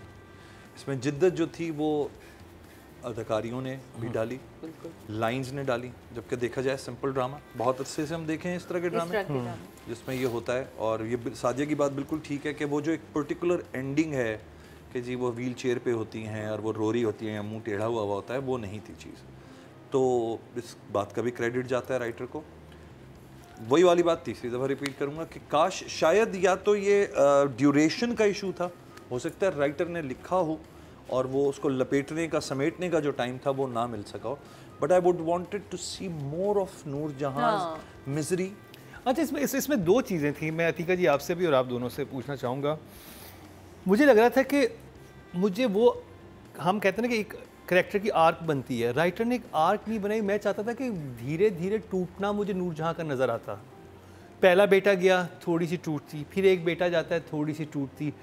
इसमें जिद्दत जो थी वो अदाकारियों ने भी डाली, लाइंस ने डाली, जबकि देखा जाए सिंपल ड्रामा बहुत अच्छे से हम देखें इस तरह के ड्रामे जिसमें ये होता है। और ये सादिया की बात बिल्कुल ठीक है कि वो जो एक पर्टिकुलर एंडिंग है कि जी वो व्हील चेयर पे होती हैं और वो रो रही होती हैं या मुंह टेढ़ा हुआ होता है, वो नहीं थी चीज़। तो इस बात का भी क्रेडिट जाता है राइटर को। वही वाली बात तीसरी दफ़ा रिपीट करूँगा कि काश शायद या तो ये ड्यूरेशन का इशू था, हो सकता है राइटर ने लिखा हो और वो उसको लपेटने का, समेटने का जो टाइम था वो ना मिल सका हो। But I would wanted to see more of Noorjahan misery. अच्छा, इसमें 2 चीज़ें थी, मैं अतीका जी आपसे भी और आप दोनों से पूछना चाहूँगा। मुझे लग रहा था कि मुझे वो, हम कहते हैं ना कि एक करेक्टर की आर्क बनती है, राइटर ने एक आर्क नहीं बनाई। मैं चाहता था कि धीरे धीरे टूटना मुझे नूरजहां का नज़र आता। पहला बेटा गया, थोड़ी सी टूटती, फिर एक बेटा जाता है, थोड़ी सी टूटती,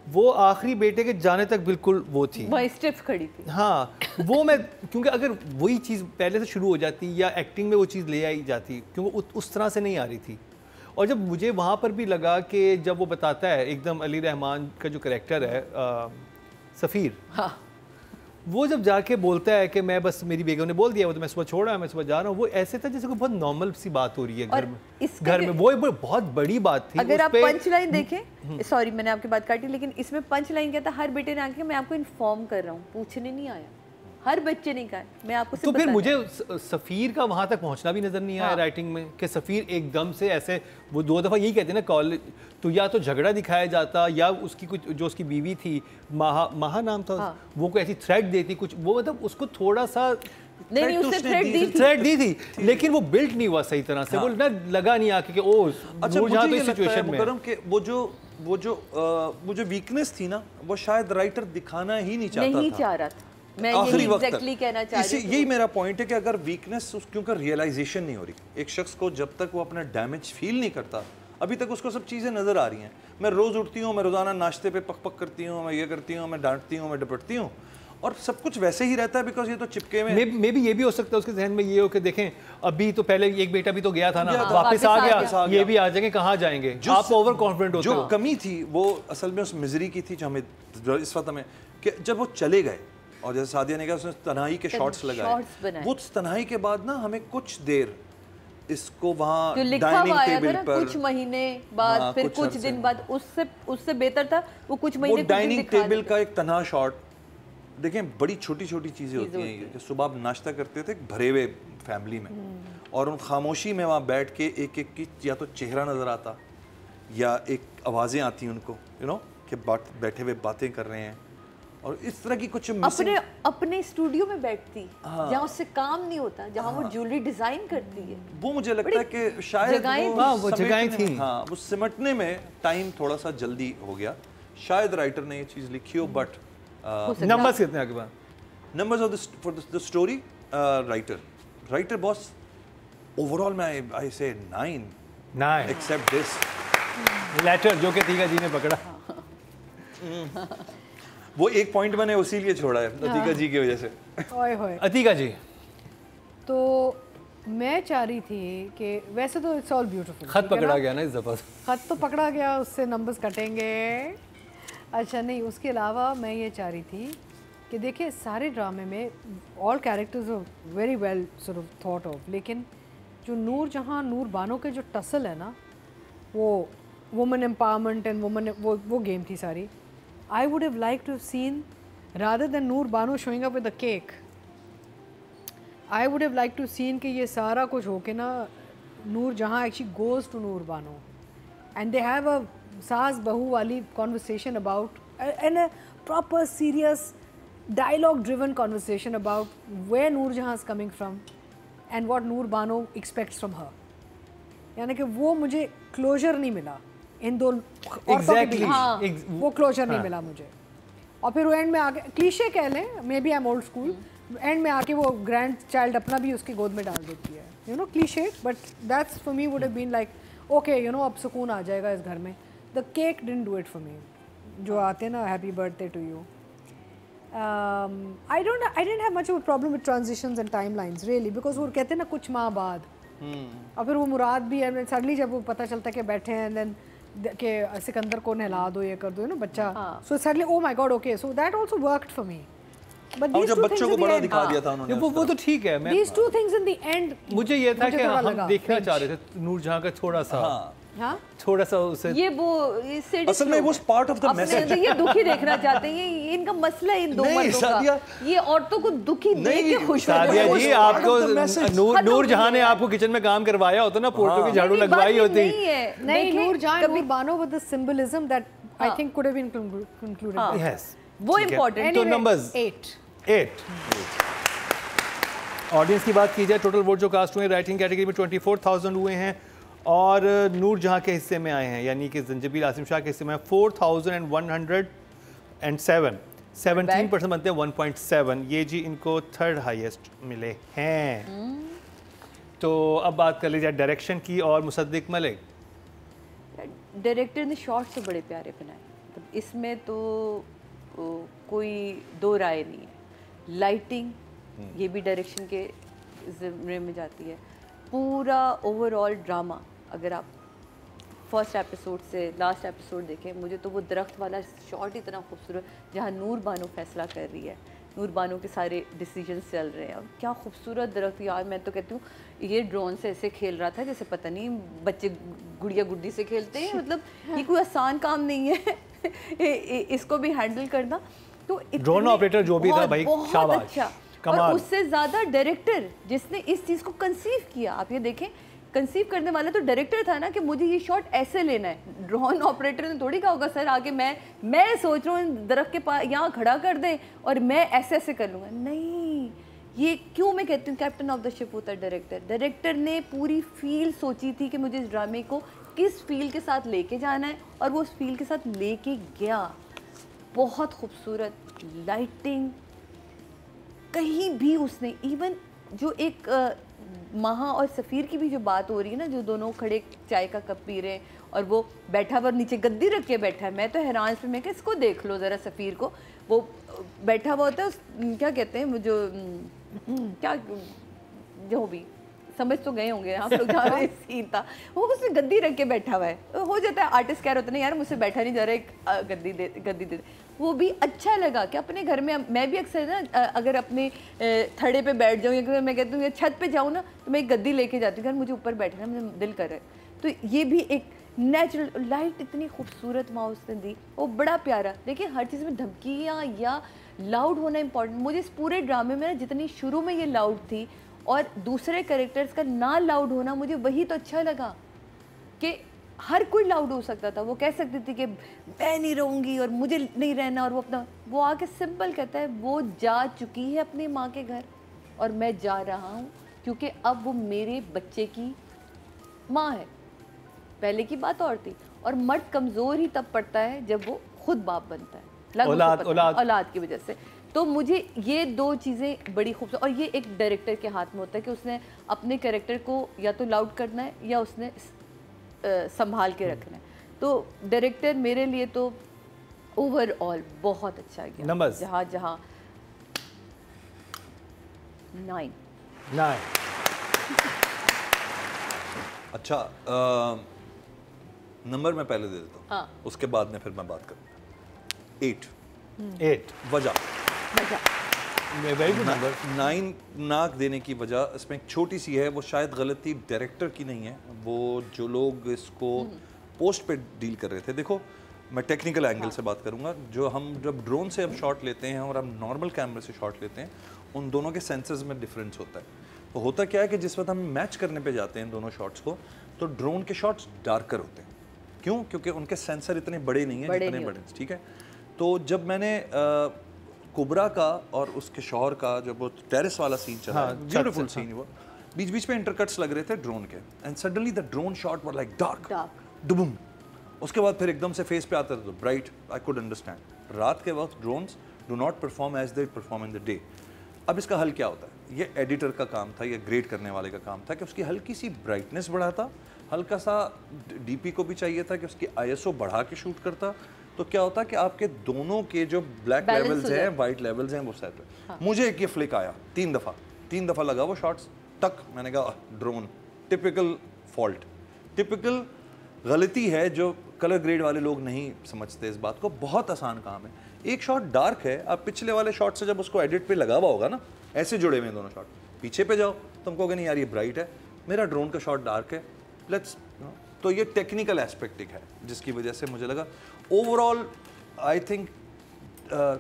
वो आखिरी बेटे के जाने तक बिल्कुल वो थी, स्टिफ खड़ी थी। हाँ, वो मैं, क्योंकि अगर वही चीज़ पहले से शुरू हो जाती या एक्टिंग में वो चीज़ ले आई जाती, क्योंकि उस तरह से नहीं आ रही थी। और जब मुझे वहाँ पर भी लगा कि जब वो बताता है एकदम, अली रहमान का जो करेक्टर है सफ़ीर, हाँ, वो जब जाके बोलता है कि मैं बस, मेरी बेगम ने बोल दिया वो तो मैं सुबह छोड़ रहा हूँ, मैं सुबह जा रहा हूँ, वो ऐसे था जैसे कोई बहुत नॉर्मल सी बात हो रही है घर में। वो बहुत बड़ी बात थी। अगर आप पंच लाइन देखें, सॉरी मैंने आपकी बात काटी, लेकिन इसमें पंच लाइन क्या था, हर बेटे ने आके मैं आपको इन्फॉर्म कर रहा हूँ, पूछने नहीं आया, हर बच्चे ने कहा मैं आपको। तो फिर मुझे सफ़ीर का वहाँ तक पहुँचना भी नज़र नहीं आया राइटिंग में कि सफ़ीर एकदम से ऐसे, वो 2 दफ़ा यही कहते हैं ना कॉलेज, तो या तो झगड़ा दिखाया जाता या उसकी कुछ, जो उसकी बीवी थी महा नाम था, वो कोई ऐसी थ्रेट देती कुछ, वो मतलब उसको थोड़ा सा नहीं उसने थ्रेट दी थी, लेकिन वो बिल्ट नहीं हुआ सही तरह से, वो ना लगा नहीं आके कि ओ नूरजहां तो इस सिचुएशन में। वो जो वीकनेस थी ना, वो शायद राइटर दिखाना ही नहीं चाहता था। मैं यही exactly कहना चाह रही हूँ। यही मेरा पॉइंट है कि अगर वीकनेस, क्योंकि रियलाइजेशन नहीं हो रही, एक शख्स को जब तक वो अपना डैमेज फील नहीं करता अभी तक उसको सब चीज़ें नज़र आ रही हैं। मैं रोज़ उठती हूँ, मैं रोज़ाना नाश्ते पे पक पक करती हूँ, मैं ये करती हूँ, मैं डांटती हूँ, मैं डपटती हूँ, और सब कुछ वैसे ही रहता है बिकॉज ये तो चिपके में। मे भी ये भी हो सकता है उसके जहन में ये हो कि देखें अभी तो पहले एक बेटा भी तो गया था ना, वापस आ गया, ये भी आ जाएंगे, कहाँ जाएंगे, आप ओवर कॉन्फिडेंट होते हो। जो कमी थी वो असल में उस मिजरी की थी जो हमें इस वक्त में, कि जब वो चले गए और जैसे सादिया ने कहा उसने तन्हाई के शॉट्स लगाए, वो तन्हाई के बाद ना हमें कुछ देर इसको वहाँ डाइनिंग टेबल पर कुछ महीने बाद, फिर कुछ दिन बाद, उससे बेहतर था वो कुछ महीने डाइनिंग टेबल का एक तन्हा शॉट। देखें बड़ी छोटी छोटी चीज़ें होती हैं कि सुबह आप नाश्ता करते थे भरे हुए फैमिली में, और उन खामोशी में वहाँ बैठ के एक एक की या तो चेहरा नज़र आता या एक आवाज़ें आती उनको, यू नो, कि बैठे हुए बातें कर रहे हैं, और इस तरह की कुछ अपने स्टूडियो में बैठती, जहाँ उससे काम नहीं होता, जहाँ वो ज्वेलरी डिजाइन करती है। वो मुझे लगता है कि शायद वो जगहें थी, हाँ, वो सिमटने में टाइम थोड़ा सा जल्दी हो गया। शायद राइटर ने ये चीज़ लिखी हो, बट नंबर्स कितने आपके पास? Numbers of for the story, writer boss overall में आई से 9 एक्सेप्ट दिस लेटर जो कि अतीका जी ने पकड़ा। वो एक पॉइंट मैंने उसी लिए छोड़ा है अतीका जी की वजह से। ओए होए। अतीका जी, तो मैं चाह रही थी कि वैसे तो इट्स ऑल ब्यूटीफुल, खत पकड़ा गया ना इस दफा, खत तो पकड़ा गया, उससे नंबर्स कटेंगे। अच्छा नहीं, उसके अलावा मैं ये चाह रही थी कि देखिए सारे ड्रामे में all characters very well sort of thought of, लेकिन जो नूर जहाँ नूर बानो के जो टसल है ना, वो वुमेन एम्पावरमेंट एंड वुमेन वो गेम थी सारी। I would have liked to have seen, rather than Noor Bano showing up with a cake, I would have liked to have seen कि ये सारा कुछ होके ना नूर जहाँ actually goes to Noor Bano and they have a सास बहू वाली conversation about and a proper serious dialogue driven conversation about where Noor Jahan is coming from and what Noor Bano expects from her। यानी कि वो मुझे closure नहीं मिला इन दो Exactly. वो क्लोजर नहीं मिला मुझे। और फिर वो एंड में आके क्लीशे कह लें, maybe I am old school, end में आके वो ग्रैंड चाइल्ड अपना भी उसकी गोद में डाल देती है, you know, cliche, but that's for me would have been like okay, you know, अब सुकून आ जाएगा इस घर में। The cake didn't do it for me, जो आते हैं ना happy birthday to you. I didn't have much of a problem with transitions and timelines really, because वो कहते हैं ना कुछ माह बाद, और फिर वो मुराद भी है, सडनली जब वो पता चलता है कि बैठे हैं एंड देन कि सिकंदर को नहला दो, ये कर दो ना बच्चा, so suddenly oh my God, okay, so that also worked for me. But जब बच्चों को बड़ा दिखा दिया था उन्होंने, वो तो ठीक है। These two things in the end, मुझे ये था कि हम देखना चाह रहे थे नूर जहाँ का थोड़ा सा उसे, ये वो असल में वो पार्ट ऑफ द मैसेज, ये दुखी देखना चाहते हैं, ये इनका मसला है इन दो मर्दों का, ये औरतों को दुखी देख के खुश होते हैं। सादिया जी, आपको नूर जहाँ ने आपको किचन में काम करवाया होता ना, पोर्टों की झाड़ू लगवाई होती, नहीं, Noor Jahan Noor Bano with the symbolism that I think could have been concluded, yes, वो इंपॉर्टेंट। तो नंबर्स 8 ऑडियंस की बात की जाए, टोटल वोट जो कास्ट हुए राइटिंग कैटेगरी में 24,000 हुए हैं, और नूर जहाँ के हिस्से में आए हैं यानी कि जंजबील आसिम शाह के हिस्से में 4,107, 17% बनते हैं 1.7, ये जी इनको थर्ड हाईएस्ट मिले हैं। तो अब बात कर लीजिए डायरेक्शन की, और मुसद्दिक मलिक, डायरेक्टर ने शॉट्स तो बड़े प्यारे बनाए, तो इसमें तो कोई दो राय नहीं है। लाइटिंग ये भी डायरेक्शन के ज़िम्मे में जाती है। पूरा ओवरऑल ड्रामा, अगर आप फर्स्ट एपिसोड से लास्ट एपिसोड देखें, मुझे तो वो दरख्त वाला शॉट इतना खूबसूरत, जहाँ नूर बानो फैसला कर रही है, नूर बानो के सारे डिसीजंस चल रहे हैं, और क्या खूबसूरत दरख्त यार। मैं तो कहती हूँ ये ड्रोन से ऐसे खेल रहा था जैसे पता नहीं बच्चे गुड़िया गुड्डी से खेलते हैं, मतलब ये कोई आसान काम नहीं है इसको भी हैंडल करना। तो ड्रोन ऑपरेटर जो भी था भाई, शाबाश, अच्छा। कमाल। और उससे ज़्यादा डायरेक्टर जिसने इस चीज़ को कंसीव किया, आप ये देखें, कंसीव करने वाला तो डायरेक्टर था ना, कि मुझे ये शॉट ऐसे लेना है। ड्रोन ऑपरेटर ने थोड़ी कहा होगा सर आगे मैं सोच रहा हूँ दरख्त के पास यहाँ खड़ा कर दें और मैं ऐसे ऐसे कर लूँगा। नहीं, ये क्यों मैं कहती हूँ कैप्टन ऑफ द शिप होता है डायरेक्टर। डायरेक्टर ने पूरी फील सोची थी कि मुझे इस ड्रामे को किस फील के साथ लेके जाना है, और वो उस फील के साथ लेके गया। बहुत खूबसूरत लाइटिंग, कहीं भी उसने, इवन जो एक महा और सफ़ीर की भी जो बात हो रही है ना, जो दोनों खड़े चाय का कप पी रहे हैं और वो बैठा हुआ नीचे गद्दी रख के बैठा है, मैं तो हैरान पे मैं कि इसको देख लो ज़रा सफ़ीर को, वो बैठा हुआ होता है उस क्या कहते हैं वो जो क्या जो भी समझ तो गए होंगे आप लोग, जहाँ सीन था वो उसने गद्दी रख के बैठा हुआ है। हो जाता है आर्टिस्ट कह रहे होते हैं यार मुझसे बैठा नहीं जा रहा, एक गद्दी दे। वो भी अच्छा लगा कि अपने घर में मैं भी अक्सर ना अगर अपने थड़े पे बैठ जाऊँ या मैं कहती हूँ छत पे जाऊँ ना तो मैं एक गद्दी लेके जाती हूँ, मुझे ऊपर बैठना मुझे दिल कर रहा है। तो ये भी एक नेचुरल लाइट इतनी खूबसूरत माँ उसने दी, वो बड़ा प्यारा। देखिए हर चीज़ में धमकियाँ या लाउड होना इम्पॉर्टेंट, मुझे इस पूरे ड्रामे में ना जितनी शुरू में ये लाउड थी और दूसरे कैरेक्टर्स का ना लाउड होना, मुझे वही तो अच्छा लगा कि हर कोई लाउड हो सकता था। वो कह सकती थी कि मैं नहीं रहूँगी और मुझे नहीं रहना, और वो अपना वो आके सिंपल कहता है वो जा चुकी है अपनी माँ के घर और मैं जा रहा हूँ क्योंकि अब वो मेरे बच्चे की माँ है। पहले की बात और थी, और मर्द कमज़ोर ही तब पड़ता है जब वो खुद बाप बनता है, औलाद की वजह से। तो मुझे ये दो चीज़ें बड़ी खूबसूरत, और ये एक डायरेक्टर के हाथ में होता है कि उसने अपने कैरेक्टर को या तो लाउड करना है या उसने संभाल के रखना है। तो डायरेक्टर मेरे लिए तो ओवरऑल बहुत अच्छा गया। नंबर्स जहाँ 9 अच्छा, नंबर मैं पहले दे देता हूँ, हाँ। उसके बाद में फिर मैं बात करूँगा। 8 वजह 9 नाक देने की वजह इसमें एक छोटी सी है, वो शायद गलती डायरेक्टर की नहीं है, वो जो लोग इसको पोस्ट पे डील कर रहे थे। देखो मैं टेक्निकल एंगल से बात करूंगा, जो हम जब ड्रोन से हम शॉट लेते हैं और हम नॉर्मल कैमरे से शॉट लेते हैं, उन दोनों के सेंसर्स में डिफरेंस होता है। तो होता क्या है कि जिस वक्त हम मैच करने पे जाते हैं दोनों शॉट्स को, तो ड्रोन के शॉट्स डार्कर होते हैं। क्यों? क्योंकि उनके सेंसर इतने बड़े नहीं हैं जितने बड़े, ठीक है। तो जब मैंने कुबरा का और उसके शौहर का जब वो टेरेस वाला सीन चला, ब्यूटीफुल सीन, वो बीच बीच में इंटरकट्स लग रहे थे ड्रोन के, and suddenly the drone shot were like dark डुबुम। उसके बाद फिर एकदम से फेस पे आता था तो ब्राइट। आई कुड अंडरस्टैंड रात के वक्त drones do not perform as they perform in the day. अब इसका हल क्या होता है? ये एडिटर का काम था, ये ग्रेड करने वाले का काम था कि उसकी हल्की सी ब्राइटनेस बढ़ाता, हल्का सा डीपी को भी चाहिए था कि उसकी आईएसओ बढ़ा के शूट करता। तो क्या होता कि आपके दोनों के जो ब्लैक लेवल्स हैं, वाइट लेवल्स हैं, वो सेट है। हाँ। मुझे एक ये फ्लिक आया 3 दफ़ा लगा वो शॉट्स तक, मैंने कहा ड्रोन, टिपिकल फॉल्ट, टिपिकल गलती है जो कलर ग्रेड वाले लोग नहीं समझते इस बात को। बहुत आसान काम है। एक शॉट डार्क है, आप पिछले वाले शॉट से जब उसको एडिट पे लगा हुआ होगा ना, ऐसे जुड़े हुए हैं दोनों शॉट, पीछे पे जाओ तुम कहोगे नहीं यार ये ब्राइट है, मेरा ड्रोन का शॉट डार्क है, लेट्स। तो ये टेक्निकल एस्पेक्ट है जिसकी वजह से मुझे लगा overall I think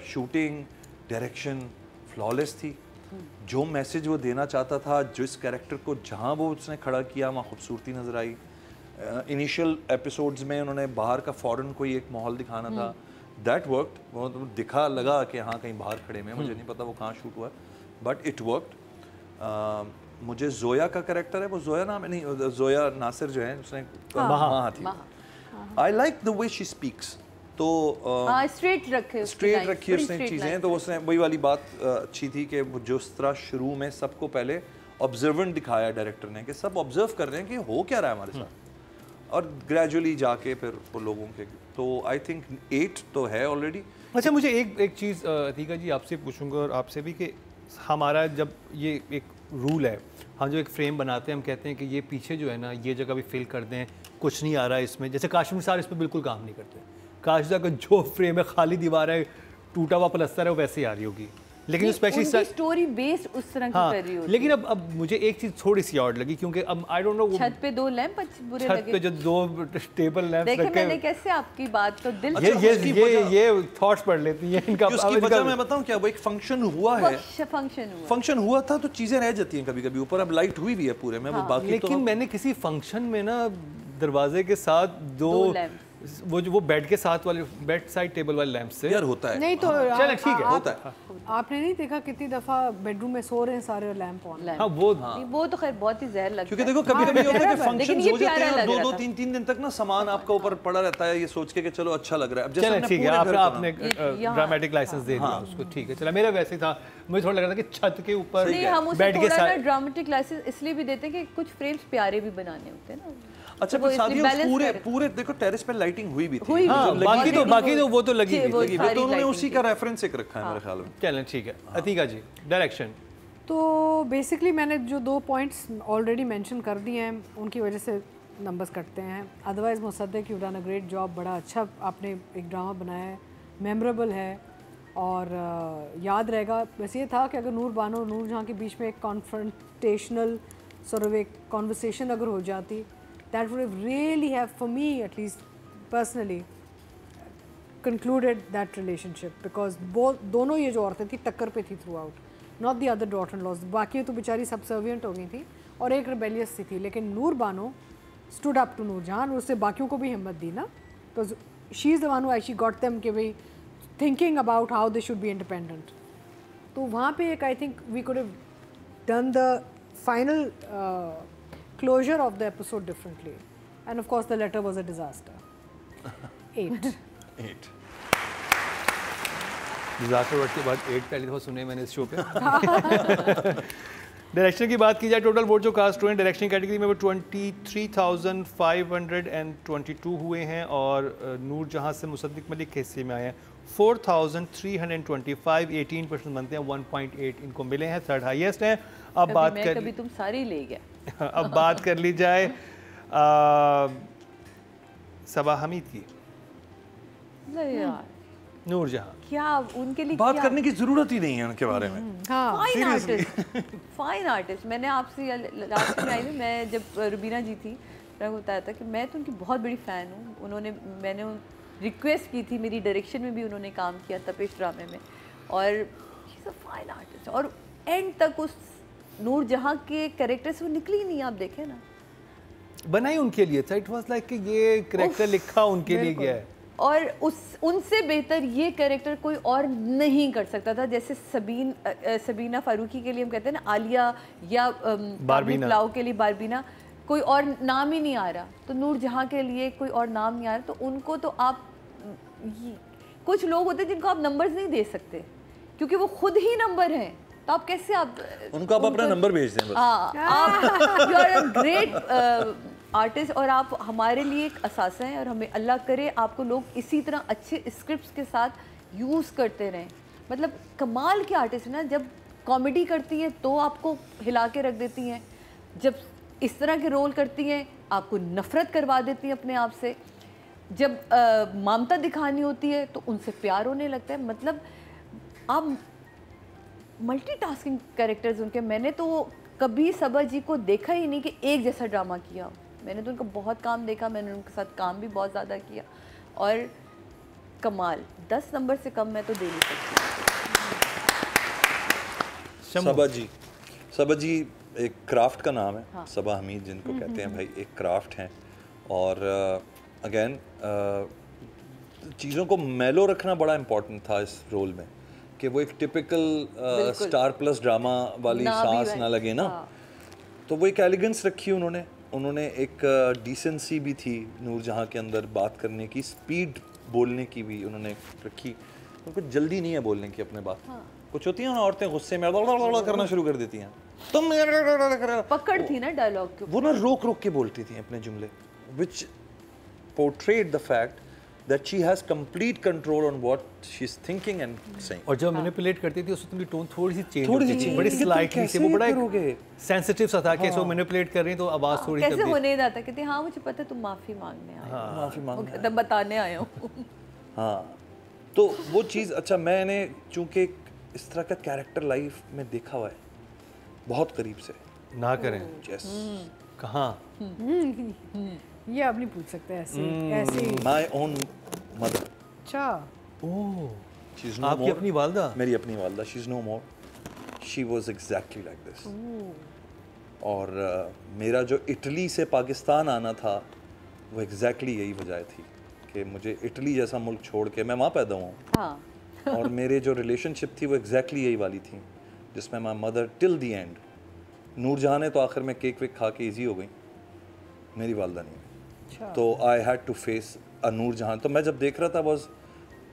shooting direction flawless थी। जो मैसेज वो देना चाहता था, जिस कैरेक्टर को जहाँ वो उसने खड़ा किया वहाँ खूबसूरती नज़र आई। इनिशियल एपिसोड्स में उन्होंने बाहर का फॉरेन कोई एक माहौल दिखाना था, दैट वर्कड। वो तो दिखा लगा कि हाँ कहीं बाहर खड़े में, मुझे नहीं पता वो कहाँ शूट हुआ, बट इट वर्कड। मुझे जोया का कैरेक्टर है, वो जोया नाम है नहीं, जोया नासिर जो है, उसने महा थी। I like the way she speaks. तो स्ट्रेट रखी उसने चीज़ें, तो उसने वही वाली बात अच्छी थी कि जिस तरह शुरू में सबको पहले ऑब्जर्वेंट दिखाया डायरेक्टर ने कि सब ऑब्जर्व कर रहे हैं कि हो क्या रहा है हमारे साथ, और ग्रेजुअली जाके फिर वो लोगों के। तो आई थिंक 8 तो है ऑलरेडी। अच्छा, मुझे एक चीज़ अतीका जी आपसे पूछूंगा और आपसे भी कि हमारा जब ये एक रूल है, हम जो एक फ्रेम बनाते हैं, हम कहते हैं कि ये पीछे जो है ना ये जगह भी फिल कर दें, कुछ नहीं आ रहा है इसमें। जैसे काशिम निसार इस पर बिल्कुल काम नहीं करते। काशिदा का जो फ्रेम है, खाली दीवार है, टूटा हुआ प्लस्तर है, वो वैसे ही आ रही होगी, लेकिन स्पेशली स्टोरी बेस्ड उस तरह की कर रही होती। लेकिन अब मुझे एक चीज़ थोड़ी सी और लगी, क्योंकि अब आई डोंट नो, छत पे 2 लैंप बुरे लगे, छत पे जो 2 टेबल लैंप देखे मैंने कैसे आपकी बात तो दिल ये थॉट्स पढ़ लेती हैं इनका। उसकी वजह मैं बताऊं क्या, वो एक फंक्शन हुआ है, फंक्शन हुआ था तो चीजें रह जाती हैं कभी-कभी ऊपर। अब लाइट हुई भी है पूरे में, वो बाकी। लेकिन मैंने किसी फंक्शन में ना दरवाजे के साथ 2 वो बेड के साथ वाले बेड साइड टेबल वाले लैंप से यार होता है, नहीं तो चलो ठीक है, होता है। आपने नहीं देखा कितनी दफा बेडरूम में सो रहे हैं सारे लैंप ऑन? हाँ वो तो खैर बहुत ही जहर लगता है, क्योंकि देखो कभी-कभी होता है कि लेकिन फंक्शन ये हो जाते प्यारा हैं लग और रहा 2-2 था। 3-3 दिन तक ना सामान आपका ऊपर पड़ा रहता है, ये सोच के कि चलो अच्छा लग रहा है। अब जैसे चलो हमने ठीक है, पूरे घर आपने ड्रामेटिक लाइसेंस दे दिया उसको, ठीक है। चला मेरा वैसे ही था, मुझे थोड़ा लग रहा था कि छत के ऊपर नहीं, हम उसे बेड के थोड़ा ना साथ ड्रामेटिक लाइसेंस इसलिए भी देते हैं कि कुछ फ्रेम्स प्यारे भी बनाने होते हैं ना। अच्छा, वो फिर इसलिए शादियों balance पूरे कर- पूरे देखो टेरेस पे लाइटिंग हुई भी थी। हुई भी हाँ, थी। बाकी तो वो तो लगी हुई वो थी। सारी तो उन्होंने lighting उसी थी। का रेफरेंस एक रखा है मेरे ख्याल में। चलें ठीक है। अतीका जी, डायरेक्शन। तो बेसिकली मैंने जो 2 पॉइंट्स ऑलरेडी मेंशन कर दिए हैं उनकी वजह से नंबर्स कटते हैं। Otherwise Mossadegh you done a great job, बड़ा अच्छा आपने एक ड्रामा बनाया है, मेमोरेबल है और याद रहेगा। बस ये था कि अगर नूर बानो और नूर जहाँ के बीच में एक कॉन्फ्रंटेशनल सॉर्ट ऑफ एक कॉन्वर्सेशन अगर हो जाती, that would have really have for me at least personally concluded that relationship, because दोनों ये जो औरतें थी टक्कर पे थी throughout, not the other daughter in laws. बाकी तो बेचारी सबसर्विएंट हो गई थी और एक रिबेलियस सी थी, लेकिन Noor Bano stood up to Noorjahan और उससे बाकियों को भी हिम्मत दी ना, because she is the one who actually got them कि भाई thinking about how they should be independent. तो वहाँ पे एक I think we could have done the final closure of the episode differently, and of course the letter was a disaster. 8 disaster word के बाद 8 पहली दफ़ा सुने मैंने इस शो पे। डायरेक्शन की बात की जाए, टोटल वोट जो कास्ट हुए हैं डायरेक्शन कैटेगरी में वो 23,522 हुए हैं और नूर जहाँ से मुसद्दिक मलिक के हिस्से में आए हैं 4,325, 18% बनते हैं, 1.8 इनको मिले हैं, थर्ड हाईएस्ट हैं। अब बात कर कभी तुम सारी ले गया। अब बात कर ली जाए सबा हमीद की। नहीं यार, नूर जहाँ क्या उनके लिए बात क्या? करने की जरूरत ही नहीं है उनके बारे में। हाँ फाइन आर्टिस्ट, फाइन आर्टिस्ट। मैंने आपसे लास्ट में आई थी, मैं जब रुबीना जी थी, मैंने बताया था कि मैं तो उनकी बहुत बड़ी फ़ैन हूँ। मैंने रिक्वेस्ट की थी, मेरी डायरेक्शन में भी उन्होंने काम किया तपेश ड्रामे में, और she is a fine artist. और एंड तक उस नूर जहाँ के कैरेक्टर से वो निकली ही नहीं, आप देखें ना, बनाई उनके लिए था। इट वाज लाइक कि ये कैरेक्टर लिखा उनके लिए गया है और उनसे बेहतर ये कैरेक्टर कोई और नहीं कर सकता था। जैसे सबीना फारूकी के लिए हम कहते हैं ना आलिया, या बारबीना फ्लाउ के लिए बारबीना, कोई और नाम ही नहीं आ रहा। तो नूर जहाँ के लिए कोई और नाम नहीं आ रहा, तो उनको तो आप कुछ लोग होते हैं जिनको आप नंबर्स नहीं दे सकते क्योंकि वो खुद ही नंबर हैं। तो आप कैसे उनको आप अपना नंबर भेज दें बस। हाँ, आप you are a great artist और आप हमारे लिए एक असासा हैं, और हमें अल्लाह करे आपको लोग इसी तरह अच्छे स्क्रिप्ट्स के साथ यूज़ करते रहें। मतलब कमाल के आर्टिस्ट हैं ना, जब कॉमेडी करती हैं तो आपको हिला के रख देती हैं, जब इस तरह के रोल करती हैं आपको नफ़रत करवा देती हैं अपने आप से, जब ममता दिखानी होती है तो उनसे प्यार होने लगता है। मतलब आप मल्टीटास्किंग कैरेक्टर्स उनके। मैंने तो कभी सबा जी को देखा ही नहीं कि एक जैसा ड्रामा किया। मैंने तो उनका बहुत काम देखा, मैंने उनके साथ काम भी बहुत ज़्यादा किया, और कमाल 10 नंबर से कम मैं तो दे नहीं सकती। सबा जी एक क्राफ्ट का नाम है। हाँ। सबा हमीद जिनको कहते हैं भाई, एक क्राफ्ट हैं। और अगेन चीज़ों को मेलो रखना बड़ा इम्पोर्टेंट था इस रोल में, कि वो एक टिपिकल स्टार प्लस ड्रामा वाली सांस ना लगे ना। हाँ। तो वो एक एलिगेंस रखी उन्होंने एक डिसेंसी भी थी नूर जहाँ के अंदर, बात करने की स्पीड, बोलने की भी उन्होंने रखी। उनको जल्दी नहीं है बोलने की अपने बात। हाँ। कुछ होती हैं ना औरतें गुस्से में करना शुरू कर देती हैं, तुम पकड़ थी ना डायलॉग के, वो ना रोक के बोलती थी अपने जुमले, which portrayed the fact that she has complete control on what she's thinking and saying. और जब मैनिपुलेट करती थी उसमें उनकी टोन थोड़ी सी चेंज होती थी, बड़ी स्लाइटली से, वो बड़ा एक सेंसिटिव सा था कि इसको मैनिपुलेट कर रही हैं तो आवाज थोड़ी कैसे होने जाता कहते हाँ मुझे पता है तुम माफी मांगने आए हो, माफी मांगने तब बताने आए हो। हाँ, तो वो चीज़, अच्छा मैंने चूंकि इस तरह का कैरेक्टर लाइफ में देखा हुआ है बहुत करीब से। ना करें कहाँ ये आप नहीं पूछ सकते ऐसे। My own mother. अच्छा, आपकी अपनी वालदा? मेरी अपनी वालदा, she is no more, she was exactly like this. और मेरा जो इटली से पाकिस्तान आना था वो एग्जैक्टली यही वजह थी कि मुझे इटली जैसा मुल्क छोड़ के, मैं वहाँ पैदा हुआ हूँ। हाँ। और मेरे जो रिलेशनशिप थी वो एग्जैक्टली यही वाली थी, जिसमें my mother till the end, Noorjahan ने तो आखिर में केक वेक खा के ईजी हो गई, मेरी वालदा नहीं। तो I had to face a Noorjahan. तो मैं जब देख रहा था was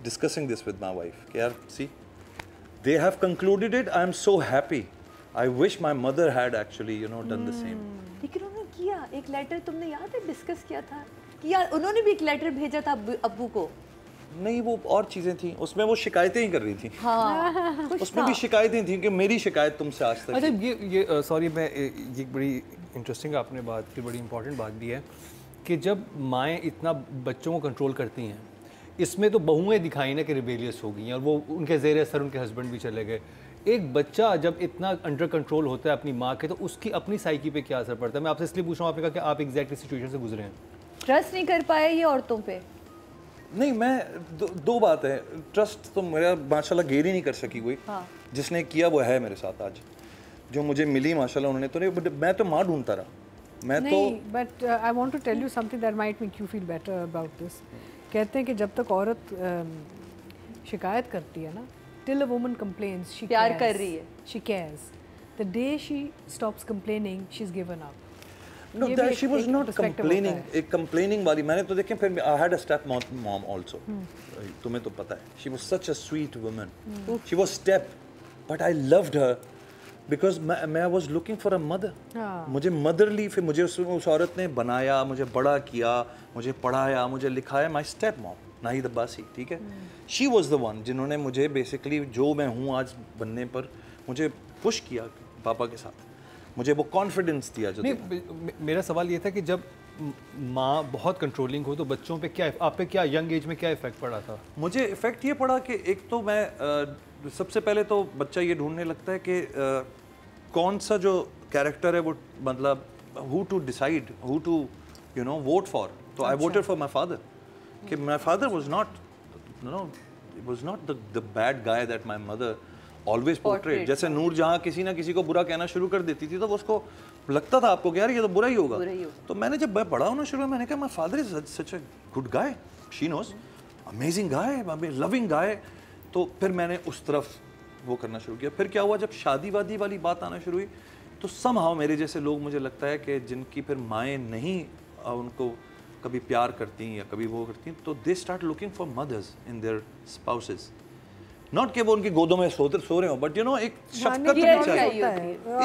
discussing this with my wife कि यार see they have concluded it, I am so happy, I wish my mother had actually you know done the same. लेकिन उन्होंने किया, एक लेटर तुमने याद है डिस्कस किया था कि यार उन्होंने भी एक लेटर भेजा था अब्बू को। नहीं वो और चीज़ें थी उसमें, वो शिकायतें ही कर रही थी। हाँ, उसमें भी शिकायतें थी कि मेरी शिकायत तुमसे आज तक। अच्छा ये सॉरी मैं ये बड़ी इंटरेस्टिंग आपने बात की, बड़ी इंपॉर्टेंट बात भी है कि जब माएँ इतना बच्चों को कंट्रोल करती हैं, इसमें तो बहुएँ दिखाई ना कि रिबेलियस हो गई हैं और वो उनके ज़ेर असर उनके हस्बैंड भी चले गए। एक बच्चा जब इतना अंडर कंट्रोल होता है अपनी माँ के, तो उसकी अपनी साइकी पे क्या असर पड़ता है? मैं आपसे इसलिए पूछ रहा हूँ, आपने कहा कि आप एग्जैक्टली सिचुएशन से गुजरे हैं। ट्रस्ट नहीं कर पाए ये औरतों पे? नहीं मैं दो बात है, ट्रस्ट तो मेरा माशाल्लाह गेर ही नहीं कर सकी कोई। हाँ। जिसने किया वो है मेरे साथ आज, जो मुझे मिली माशाल्लाह उन्होंने तो नहीं, बट मैं तो माँ ढूंढता रहा। मैं तो but I want to tell you something that might make you feel better about this. कहते हैं कि जब तक औरत शिकायत करती है ना, till a woman complains she प्यार कर रही है, she cares, the day she stops complaining she is given up. No, that she was not complaining. एक complaining वाली मैंने तो देखे, फिर I had a step mom also. तुम्हें तो पता है. She was such a sweet woman. She was step, but I loved her because मैं was looking for a mother. मुझे motherly, फिर मुझे उस औरत ने बनाया, मुझे बड़ा किया, मुझे पढ़ाया, मुझे लिखाया. My step mom, Nahid Abbasi, ठीक है. She was the one जिन्होंने मुझे basically जो मैं हूँ आज बनने पर मुझे push किया पापा के साथ. मुझे वो कॉन्फिडेंस दिया जो मेरा सवाल ये था कि जब माँ बहुत कंट्रोलिंग हो तो बच्चों पे क्या, आप पे क्या यंग एज में क्या इफेक्ट पड़ा था? मुझे इफेक्ट ये पड़ा कि एक तो मैं सबसे पहले तो बच्चा ये ढूंढने लगता है कि कौन सा जो कैरेक्टर है वो, मतलब who to decide, who to you know vote for. तो I voted for my father. कि my father was not the bad guy that my mother always portrayed. जैसे नूरजहां किसी ना किसी को बुरा कहना शुरू कर देती थी तो उसको लगता था आपको कि यार ये तो बुरा ही होगा. तो मैंने जब बड़ा होना शुरू मैंने कहा my father is such a good guy, she knows, amazing guy, loving guy. तो फिर मैंने उस तरफ वो करना शुरू किया. फिर क्या हुआ, जब शादी वादी वाली बात आना शुरू हुई तो समहाउ मेरे जैसे लोग, मुझे लगता है कि जिनकी फिर माएँ नहीं उनको कभी प्यार करती या कभी वो करती, तो they start looking for mothers in their spouses. Not कि वो उनकी गोदों में सो रहे हो, बट यू नो एक शफकत भी चाहिए,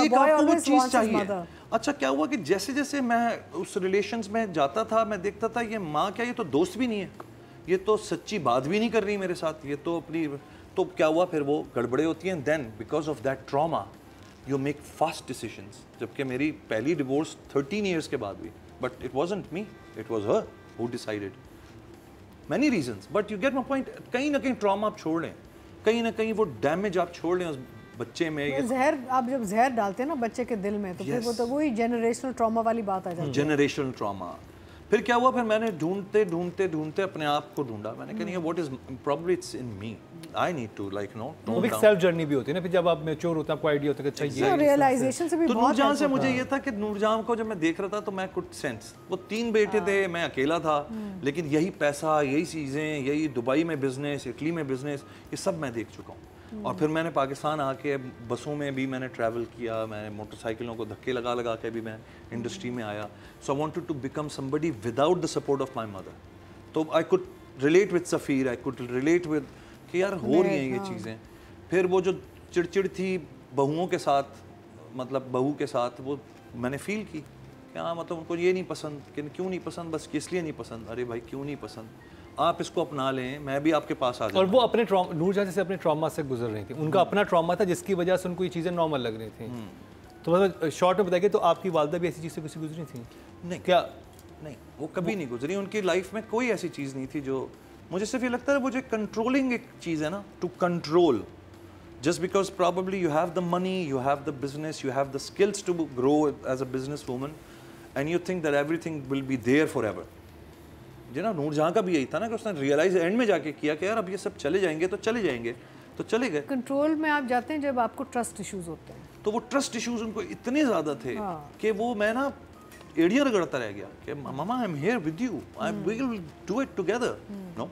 एक आपको वो चीज़ चाहिए. अच्छा क्या हुआ कि जैसे जैसे मैं उस रिलेशंस में जाता था, मैं देखता था ये माँ क्या, ये तो दोस्त भी नहीं है, ये तो सच्ची बात भी नहीं कर रही मेरे साथ, ये तो अपनी. तो क्या हुआ, फिर वो गड़बड़े होती हैं. Then because of that trauma you make fast decisions. जबकि मेरी पहली डिवोर्स 13 ईयर्स के बाद हुई, but it wasn't me, it was her who decided. Many reasons, but you get my point. कहीं ना कहीं ट्रॉमा आप छोड़ लें, कहीं ना कहीं वो डैमेज आप छोड़ लें उस बच्चे में. जहर, आप जब जहर डालते हैं ना बच्चे के दिल में, तो फिर वो तो वही जनरेशनल ट्रॉमा वाली बात आ जाती है. Generational trauma. फिर क्या हुआ, फिर मैंने ढूंढते ढूंढते ढूंढते अपने आप को ढूंढा. मैंने कहा नहीं, what is probably it's in me, I need to like no. वो एक सेल्फ जर्नी भी होती है ना, फिर जब आप मैच्योर होते हैं आपको आइडिया होता है कि अच्छा ये रियलाइजेशन से भी. तो नूरजहां से मुझे ये था कि नूरजहां को जब मैं देख रहा था तो मैं कुछ सेंस, वो 3 बेटे थे, मैं अकेला था, लेकिन यही पैसा, यही चीज़ें, यही दुबई में बिजनेस, इटली में बिजनेस, ये सब मैं देख चुका हूँ. और फिर मैंने पाकिस्तान आके बसों में भी मैंने ट्रैवल किया, मैंने मोटरसाइकिलों को धक्के लगा लगा के भी मैं इंडस्ट्री में आया. So I wanted to become somebody without the support of my mother. तो I could relate with Safeer, I could relate with कि यार हो रही हैं ये चीज़ें. फिर वो जो चिड़चिड़ थी बहुओं के साथ, मतलब बहू के साथ, वो मैंने फील की कि हाँ मतलब उनको ये नहीं पसंद. कि क्यों नहीं पसंद, बस किस लिए नहीं पसंद. अरे भाई क्यों नहीं पसंद, आप इसको अपना लें, मैं भी आपके पास आ जाऊँ. और वो अपने नूरजहां जैसे अपने ट्रॉमा से गुजर रही थी, उनका अपना ट्रॉमा था जिसकी वजह से उनको ये चीज़ें नॉर्मल लग रही थी. तो मतलब शॉर्ट में बताइए, तो आपकी वालदा भी ऐसी चीज़ से कुछ गुजरी थी? नहीं, क्या नहीं, वो कभी नहीं गुजरी. उनकी लाइफ में कोई ऐसी चीज़ नहीं थी जो, मुझे सिर्फ ये लगता है वो जो कंट्रोलिंग एक चीज़ है ना, to control, just because probably you have the money, you have the business, you have the skills to grow as a business woman, and you think that everything will be there forever. जी ना, नूरजहां का भी यही था ना कि उसने realise and में जाके किया कि यार अब ये सब चले जाएंगे तो चले जाएंगे, तो चले गए. कंट्रोल में आप जाते हैं जब आपको ट्रस्ट इश्यूज होते हैं. तो वो ट्रस्ट इश्यूज उनको इतने ज़्यादा थे कि वो मैं ना एड़ियाँ रगड़ता रह गया कि mama I am here with you, I we will do it together. No,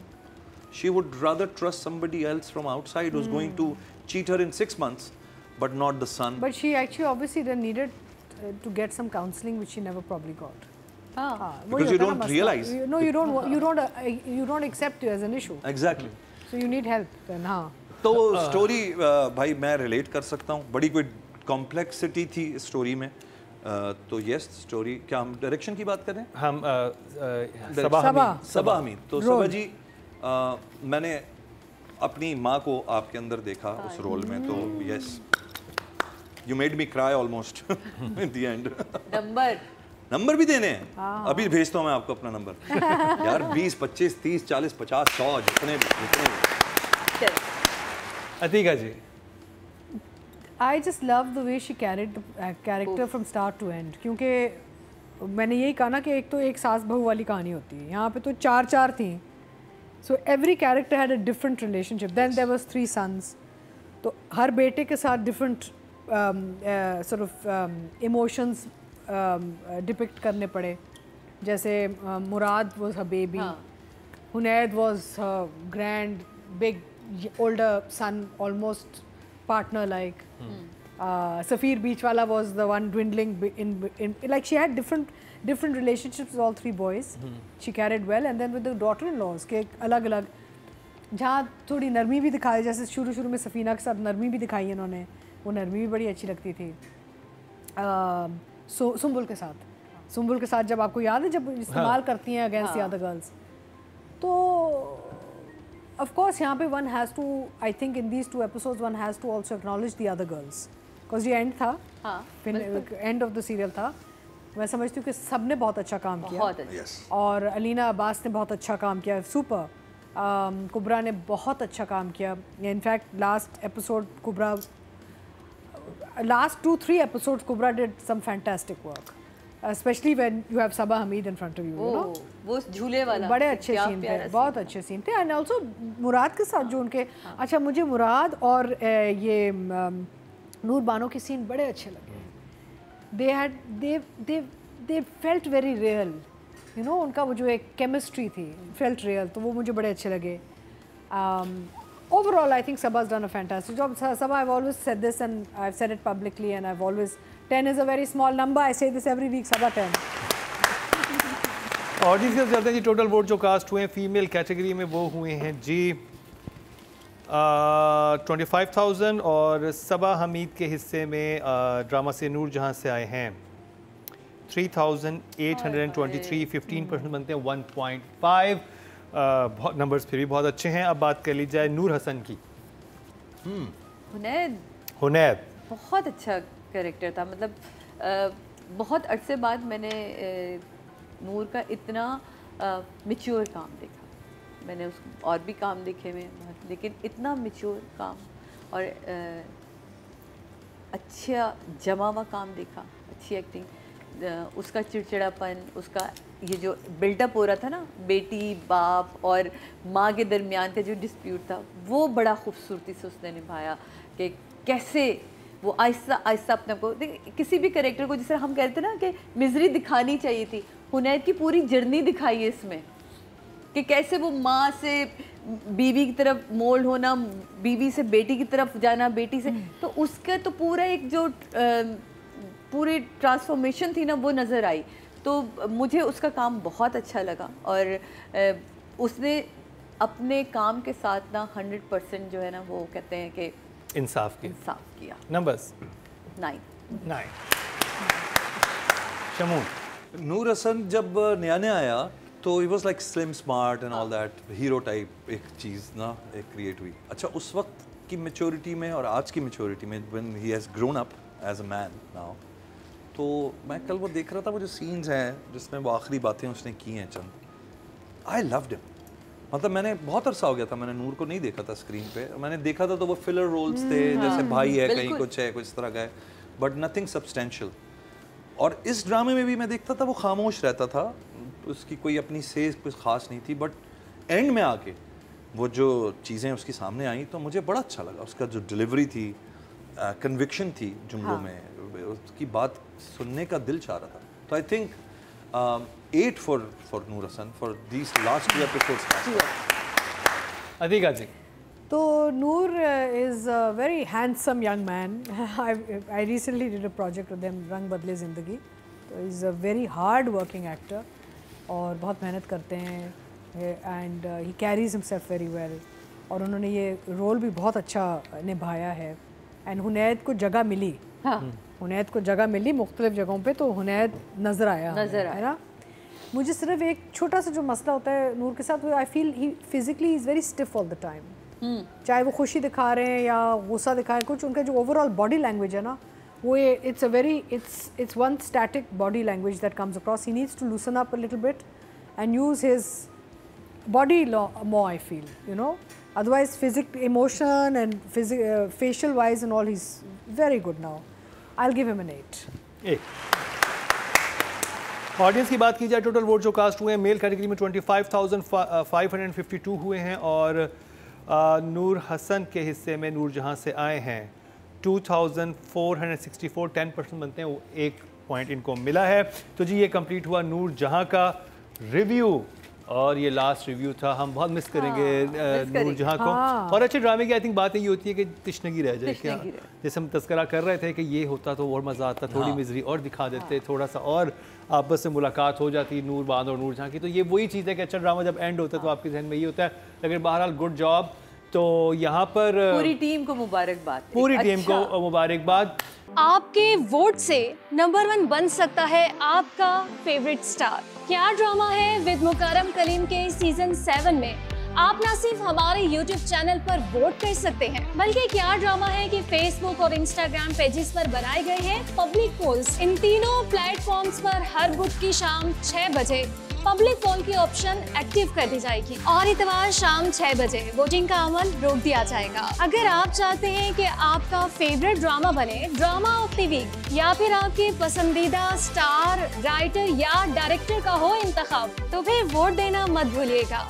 she would rather trust somebody else from outside who's going to cheat her in 6 months, but not the son. But she actually obviously then needed to get some counseling, which she never probably got. Because you don't realize. No, you don't accept it as an issue. Exactly. So you need help then. हाँ. तो story भाई मैं relate कर सकता हूँ, बड़ी कोई complexity थी स्टोरी में। तो यस स्टोरी, क्या हम डायरेक्शन की बात कर रहे हैं? हम सबा हमीद। तो सबा जी, मैंने अपनी माँ को आपके अंदर देखा उस रोल में, तो yes you made me cry almost in the end. Number भी देने हैं, अभी भेजता हूँ मैं आपको अपना नंबर। यार 20, 25, 30, 40, 50, 100 जितने भी। अतीका जी, I just love the way she carried the character from start to end. क्योंकि मैंने यही कहा ना कि एक तो एक सास बहू वाली कहानी होती है, यहाँ पे तो चार थी. So every character had a different relationship. Then there was 3 sons. तो हर बेटे के साथ different sort of emotions depict करने पड़े. जैसे मुराद was her baby, हुनैद was her grand big older son, almost partner like. Safir Beachwala was the one dwindling in like she had different relationships with all 3 boys. She carried well, and then with the daughter-in-laws के अलग-अलग जहाँ थोड़ी नरमी भी दिखाई, जैसे शुरू में सफीना के साथ नरमी भी दिखाई इन्होंने, वो नरमी भी बड़ी अच्छी लगती थी. सुम्बुल के साथ जब आपको याद है जब इस्तेमाल करती हैं अगेंस्ट द अदर गर्ल्स, तो of course यहाँ पे one has to, I think in these 2 episodes one has to also acknowledge the other girls, because ये end था, end of the serial था. मैं समझती हूँ कि सब ने बहुत अच्छा काम किया, और अलीना अब्बास ने बहुत अच्छा काम किया, सुपर. कुबरा ने बहुत अच्छा काम किया. In fact last episode Kubra, last 2-3 episodes Kubra did some fantastic work, especially when you have Sabah Hamid in front of you, you know. वो झूले वाला बड़े अच्छे सीन थे, बहुत अच्छे सीन थे. एंड ऑल्सो मुराद के साथ जो उनके, अच्छा मुझे मुराद और ये नूर बानो के सीन बड़े अच्छे लगे. they felt very real, you know. उनका वो जो एक केमिस्ट्री थी felt real, तो वो मुझे बड़े अच्छे लगे. Overall, I think Sabah's done a fantastic job. Sabah, I've always said this, and I've said it publicly, and I've always, 10 is a very small number. I say this every week, Sabah 10. Audience से चलते हैं जी. Total vote जो cast हुए हैं female category में वो हुए हैं जी 25,000, और सबा हमीद के हिस्से में ड्रामा से नूर जहां से आए हैं 3,823, 15% बनते हैं 1.5. बहुत नंबर्स फिर भी बहुत अच्छे हैं. अब बात कर ली जाए नूर हसन की. हुनैद बहुत अच्छा कैरेक्टर था. मतलब बहुत अरसे बाद मैंने नूर का इतना मैच्योर काम देखा. मैंने उस और भी काम देखे हुए, लेकिन इतना मैच्योर काम और अच्छा जमा हुआ काम देखा. अच्छी एक्टिंग, उसका चिड़चिड़ापन, उसका ये जो बिल्डअप हो रहा था ना बेटी बाप और माँ के दरमियान का जो डिस्प्यूट था, वो बड़ा खूबसूरती से उसने निभाया. कि कैसे वो आहिस्ता आहिस्ता अपने को, किसी भी कैरेक्टर को, जिस तरह हम कहते हैं ना कि मिजरी दिखानी चाहिए थी, हुनैद की पूरी जर्नी दिखाई है इसमें. कि कैसे वो माँ से बीवी की तरफ मोल्ड होना, बीवी से बेटी की तरफ जाना, बेटी से, तो उसका तो पूरा एक जो पूरी ट्रांसफॉर्मेशन थी ना वो नज़र आई. तो मुझे उसका काम बहुत अच्छा लगा, और उसने अपने काम के साथ ना 100% जो है ना वो कहते हैं कि इंसाफ किया. नंबर्स 9. शमून. नूर हसन जब नया आया तो he was like slim smart and all that hero type एक चीज़ ना एक क्रिएट हुई. अच्छा उस वक्त की मैच्योरिटी में और आज की मैच्योरिटी में when he has grown up as a man now, तो मैं कल वो देख रहा था वो जो सीन्स हैं जिसमें वो आखिरी बातें उसने की हैं चंद, आई लव्ड हिम. मतलब मैंने बहुत अरसा हो गया था, मैंने नूर को नहीं देखा था स्क्रीन पे. मैंने देखा था तो वो फिलर रोल्स थे, जैसे भाई है कहीं कुछ है कुछ इस तरह का है, बट नथिंग सब्सटेंशियल. और इस ड्रामे में भी मैं देखता था वो खामोश रहता था, उसकी कोई अपनी सेज कुछ खास नहीं थी, बट एंड में आके वो जो चीज़ें उसके सामने आई तो मुझे बड़ा अच्छा लगा. उसका जो डिलीवरी थी, कन्विक्शन थी जुमलों में, उसकी बात सुनने का दिल चाह रहा था. तो I think 8 for Noor Hasan for these last 2 episodes. अधिका जी। तो Noor is a very handsome young man. I recently did a project with him, Rang Badle Zindagi. तो is a very hard working actor और बहुत मेहनत करते हैं and he carries himself very well. और उन्होंने ये रोल भी बहुत अच्छा निभाया है एंड हुनैद को जगह मिली। हाँ। हुनैद को जगह मिली मुख्तलिफ जगहों पे, तो हुनैद नज़र आया है ना। मुझे सिर्फ एक छोटा सा जो मसला होता है नूर के साथ, I feel he physically is very stiff all the time. चाहे वो खुशी दिखा रहे हैं या गुस्सा दिखा रहे हैं, कुछ उनका जो ओवरऑल बॉडी लैंग्वेज है ना, वो it's one static body language that comes across. He needs to loosen up a little bit and use his body more, I feel, you know. Otherwise, emotion and facial wise and all, he's very good now. I'll give him an 8. Audience की बात की जाए, total vote जो cast हुए हैं male category में 25,552 हुए हैं और नूर हसन के हिस्से में नूर जहां से आए हैं 2,464, 10% बनते हैं, वो 1 पॉइंट इनको मिला है। तो जी ये कंप्लीट हुआ नूर जहां का रिव्यू और ये लास्ट रिव्यू था। हम बहुत मिस करेंगे नूर जहां को। और अच्छे ड्रामे की आई थिंक बात यही होती है कि तिश्नगी रह जाए, क्या जैसे हम तस्करा कर रहे थे कि ये होता तो और मज़ा आता, थोड़ी मिजरी और दिखा देते, थोड़ा सा और आपस में मुलाकात हो जाती नूर बांध और नूर जहां की। तो ये वही चीज़ है कि अच्छा ड्रामा जब एंड होता है तो आपके जहन में ये होता है। लेकिन बहरहाल गुड जॉब। तो यहाँ पर पूरी टीम को मुबारकबाद, पूरी टीम को मुबारकबाद। आपके वोट से नंबर 1 बन सकता है आपका फेवरेट स्टार। क्या ड्रामा है विद मुकरम कलीम के सीजन 7 में आप ना सिर्फ हमारे YouTube चैनल पर वोट कर सकते हैं, बल्कि क्या ड्रामा है कि Facebook और Instagram पेजेस पर बनाए गए हैं पब्लिक पोल्स। इन तीनों प्लेटफॉर्म्स पर हर बुध की शाम 6 बजे पब्लिक पोल की ऑप्शन एक्टिव कर दी जाएगी और इतवार शाम 6 बजे वोटिंग का अमल रोक दिया जाएगा। अगर आप चाहते हैं कि आपका फेवरेट ड्रामा बने ड्रामा ऑफ द वीक या फिर आपके पसंदीदा स्टार, राइटर या डायरेक्टर का हो इंतखाब, तो फिर वोट देना मत भूलिएगा।